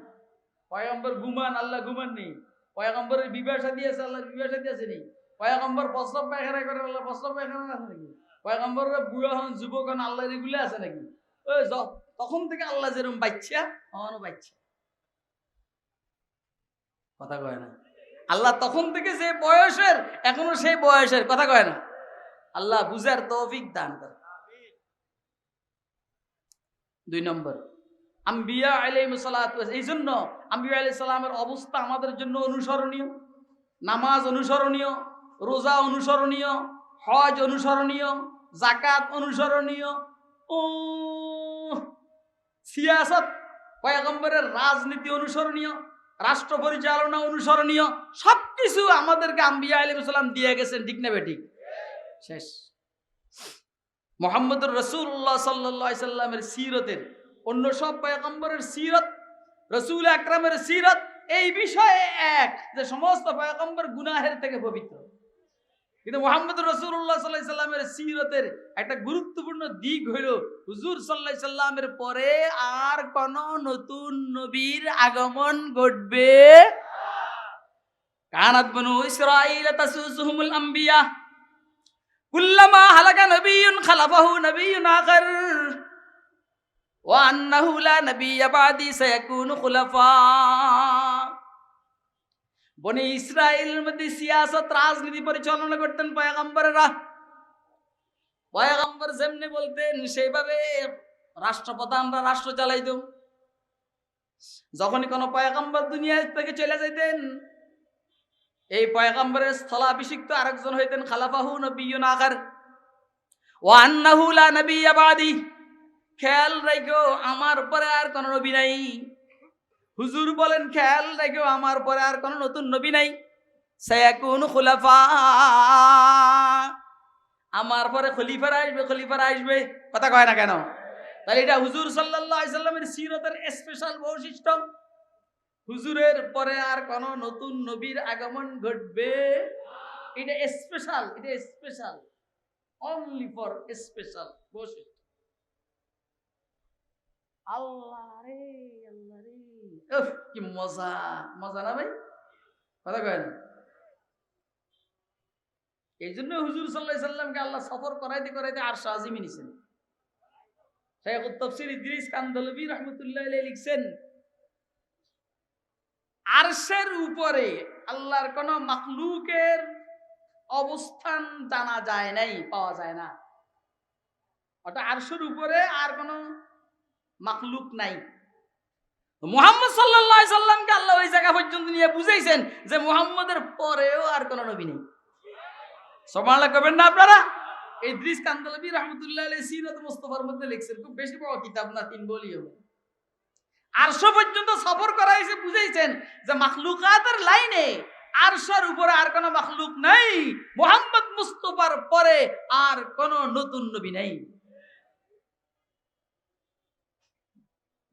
পয়গম্বর ঘুমান আল্লাহ ঘুমান নেই, পয়গম্বরের বিবাহ শাদী আছে আল্লাহর বিবাহ শাদী আছে নেই, পয়গম্বর প্রস্রাব পায়খানা করে আল্লাহ প্রস্রাব পায়খানা আছে নাকি, পয়গম্বররা বুড়া হন যুবক হন আল্লাহর এগুলো আছে নাকি? ওই তখন থেকে আল্লাহ যেরকম বাচ্চা আমারও বাচ্চা। কথা কয় না? আল্লাহ তখন থেকে যে বয়সের এখনো সেই বয়সের। কথা কয় না? আল্লাহ বুঝার তৌফিক দান করে। 2 নম্বর আম্বিয়া আলাইহিস সালাতু, এই জন্য আম্বিয়া আলাইহিস সালামের অবস্থা আমাদের জন্য অনুসরণীয়। নামাজ অনুসরণীয়, রোজা অনুসরণীয়, হজ অনুসরণীয়, যাকাত অনুসরণীয়, ও সিয়াসত পয়গম্বরের রাজনীতি অনুসরণীয়, রাষ্ট্র পরিচালনা অনুসরণীয়, সবকিছু আমাদেরকে আম্বিয়া আলাইহিস সালাম দিয়ে গেছেন। ঠিক না বেঠিক? শেষ। মুহাম্মদুর রাসূলুল্লাহ সাল্লাল্লাহু আলাইহি সাল্লামের সিরতের অন্য সব পয়গম্বরের সিরত, রাসূল আকরামের সিরত এই বিষয়ে এক যে সমস্ত পয়গম্বর গুনাহের থেকে পবিত্র। কিন্তু মুহাম্মদুর রাসূলুল্লাহ সাল্লাল্লাহু আলাইহি সাল্লামের সিরতের একটা গুরুত্বপূর্ণ দিক হইল হুজুর সাল্লাল্লাহু আলাইহি সাল্লামের পরে আর কোন নতুন নবীর আগমন ঘটবে কানাত বনু ইসরাঈল তাসুসুহুমুল আম্বিয়া কুল্লামা হালাকা নবিয়্যুন খালাফাহু নবিয়্যুন আখার ওয়া আন্নাহু লা নবিয়্যা বাদি সায়াকুনু খুলাফা। বনি ইসরাইলের মধ্যে সিয়াসত রাজনীতি পরিচালনা করতেন পয়গম্বরেরা। পয়গম্বর যেমনি বলতেন সেইভাবে রাষ্ট্রপ্রধানরা রাষ্ট্র চালাইত। যখনই কোনো পয়গম্বর দুনিয়া থেকে চলে যাইতেন এই পয়গম্বরের স্থলাভিষিক্ত আরেকজন হইতেন খালাফাহু নবিয়্যুন আখার ওয়া আন্নাহু লা নবিয়্যা বাদি। খেয়াল রাখো আমার পরে আর কোন নবী নাই। হুজুর বলেন খেয়াল রাখো আমার পরে আর কোন নতুন নবী নাই। সায়াকুনু খুলাফা, আমার পরে খলিফারা আসবে, খলিফারা আসবে। কথা কয় না কেন? তাহলে এটা হুজুর সাল্লাল্লাহু আলাইহি সাল্লামের সিরতের স্পেশাল বৈশিষ্ট্য। হুজুরের পরে আর কোন নতুন নবীর আগমন ঘটবে, এটা স্পেশাল, এটা স্পেশাল, অনলি ফর স্পেশাল বৈশিষ্ট্য। আল্লাহ রে আল্লাহ রে, উফ কি মজা, মজা না ভাই? কথা কয় না? এই জন্য হুজুর সাল্লাল্লাহু আলাইহি সাল্লামকে আল্লাহ সফর করাইতে করাইতে আরশ আজিমে নিছেন। শাইখুত তাফসীর ইদ্রিস কান্দলবী রাহমাতুল্লাহ আলাইহি লিখছেন, আরশের উপরে আল্লাহর কোন মাখলুকের অবস্থান জানা যায় নাই, পাওয়া যায় না। অর্থাৎ আরশের উপরে আর কোন মাখলুক নাই। মুহাম্মদ সাল্লাল্লাহু আলাইহি সাল্লামকে আল্লাহ ওই জায়গা পর্যন্ত নিয়ে বুঝাইছেন যে মুহাম্মদের পরেও আর কোন নবী নেই। সুবহানাল্লাহ কইবেন না আপনারা? এই ইদ্রিস কান্দলবী রাহমাতুল্লাহ আলাইহি সিরাত মুস্তাফার মধ্যে লিখছেন, খুব বেশি বড় কিতাব না, 3 ভলিউম। আরশ পর্যন্ত সফর করাইছে, বুঝাইছেন যে মাখলুকাতের লাইনে আরশের উপরে আর কোন মাখলুক নাই, মুহাম্মদ মুস্তাফার পরে আর কোন নতুন নবী নাই।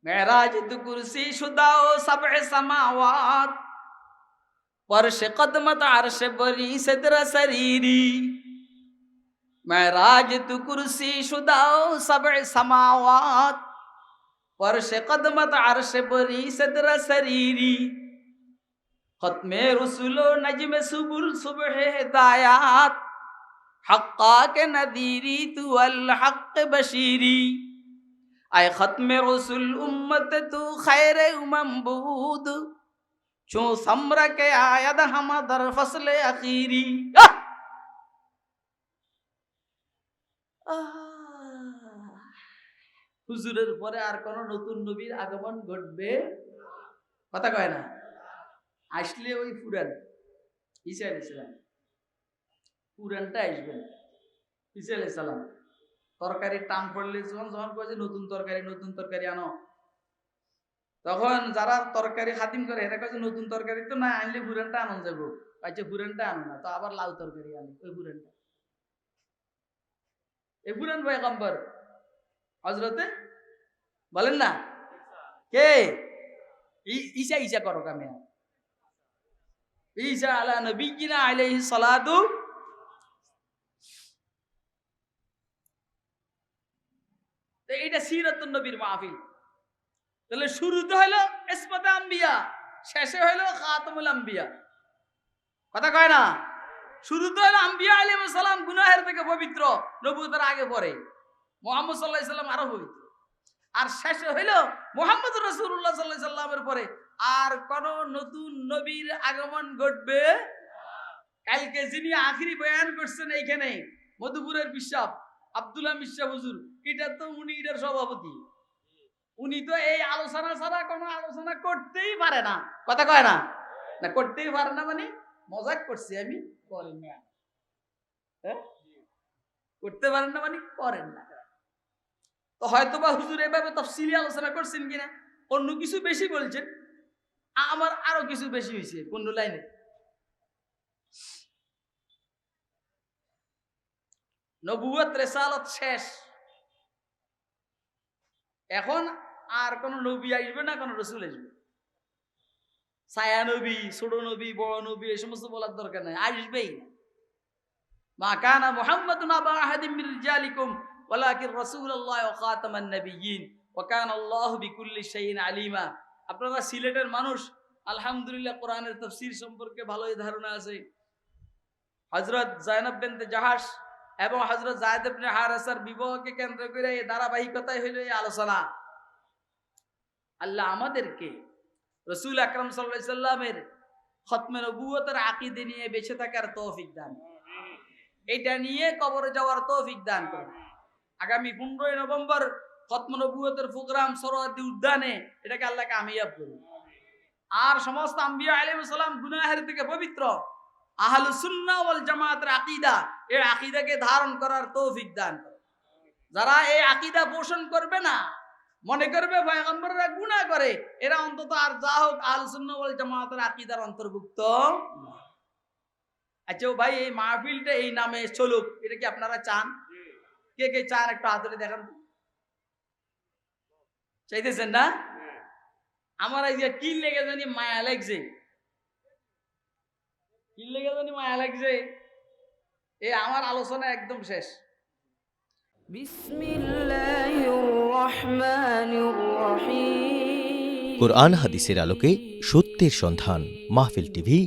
মেরাজ তু কুরসি শুদাও সাবএ সামাওয়াত, পরশে কদমত আরশে বরি সদরা শরীরি। মেরাজ তু কুরসি শুদাও সাবএ সামাওয়াত, পরশে কদমত আরশে বরি সদরা শরীরি। খতমে রসুল নজমে সুবুল সুবহে হিদায়াত, হক্কা কে নদীরি তু আল হক বশীরি। আয় খতমে রসুল উম্মত তু খৈরে উমম বুদ, চো সমরা কে আয়াদ হামাদর ফসলে আখিরি। হুজুরের পরে আর কোন নতুন নবীর আগমন ঘটবে কথা কয় না। আসলে ওই পুরান ঈসা আলাইহিস সালাম, পুরানটা আসবেন ঈসা আলাইহিস সালাম। তরকারি টান পড়লে যখন কয়েছে নতুন তরকারি আনো, তখন যারা তরকারি খাতিম করে এরা কয়েছে নতুন তরকারি তো না আনলে পুরানটা আনন যাবো, পাইছে পুরানটা আনো না, তো আবার লাউ তরকারি আনে ওই পুরানটা। এই পুরান পয়গম্বর হযরতে বলেন না কে? ঈসা। ঈসা করো কামে ঈসা আলা নবিয়িনা আলাইহিস সালাতু। এইটা সিরাতুন নবীর মাহফিল। তাহলে শুরুতে হলো ইসমাতে আম্বিয়া, শেষে হলো খাতামুল আম্বিয়া। কথা কয় না? শুরুতে হলো আম্বিয়া আলাইহিস সালাম গুনাহের থেকে পবিত্র, নবুয়তের আগে পরে। মুহাম্মদ সাল্লাল্লাহু আলাইহি সাল্লাম আরো পবিত্র। আর শেষে হলো মুহাম্মদুর রাসূলুল্লাহ সাল্লাল্লাহু আলাইহি সাল্লামের পরে আর কোন নতুন নবীর আগমন ঘটবে। কালকে যিনি আখিরি বয়ান করছেন এইখানে মধুপুরের বিশপ আব্দুল্লাহ মিশা হুজুর, এটা তো উনি এটার সভাপতি। উনি তো এই আলোচনা ছাড়া কোনো আলোচনা করতেই পারে না। কথা কয় না? না করতেই পারে না মানে মজাক করছি আমি, করেন না। হ্যাঁ, করতে পারেন না মানে করেন না। তো হয়তো বা হুজুর এভাবে তাফসীলি আলোচনা করছেন কিনা, অন্য কিছু বেশি বলছেন, আমার আরো কিছু বেশি হয়েছে কোন লাইনে। নবুয়ত রিসালাত শেষ, এখন আর কোন নবী আসবে না, কোন রাসূল আসবে। ছায়া নবী, ছোট নবী, বড় নবী এই সমস্ত বলার দরকার নাই, আসবেই না। মা কানা মুহাম্মাদুন আবা আহাদিম মির রিজালিকুম ওয়ালাকিন রাসূলুল্লাহ ওয়া খাতামান নাবিয়্যিন ওয়া কানা আল্লাহু বিকুল্লি শাইইন আলিমা। আপনারা সিলেটের মানুষ, আলহামদুলিল্লাহ কোরআনের তাফসীর সম্পর্কে ভালোই ধারণা আছে। হযরত যায়েনব বিনতে জাহাশ এবং হযরত যায়েদ ইবনে হারেসার বিবাহকে কেন্দ্র করে এই ধারাবাহিকতায় হইল এই আলোচনা। আল্লাহ আমাদেরকে রাসূল আকরাম সাল্লাল্লাহু আলাইহি সাল্লামের খতমে নবুয়তের আকীদা নিয়ে বেঁচে থাকার তৌফিক দান, এটা নিয়ে কবরে যাওয়ার তৌফিক দান করুন। আগামী 15 নভেম্বর খতমে নবুয়তের প্রোগ্রাম সরোয়ার্দী উদ্যানে, এটাকে আল্লাহ কামিয়াব করুন। আর সমস্ত আম্বিয়া আলাইহিস সালাম গুনাহের থেকে পবিত্র, আহলুস সুন্নাহ ওয়াল জামাতের আকীদা, এই আকীদাকে ধারণ করার তৌফিক দান করুন। যারা এই আকীদা পোষণ করবে না, মনে করবে পয়গম্বররা গুনাহ করে, এরা অন্তত আর যা হোক আহলুস সুন্নাহ ওয়াল জামাতের আকীদার অন্তর্ভুক্ত। আচ্ছা ভাই, এই মাহফিলটা এই নামে চলুক, এটা কি আপনারা চান? কে কে চান একটু হাত তুলে দেখান। চাইতেছেন না? আমার এই যে কি লেগে জানি মায়া লাগছে, কি লেগে জানি মায়া লাগছে, এই আমার আলোচনা একদম শেষ। কোরআন হাদিসের আলোকে সত্যের সন্ধান, মাহফিল টিভি।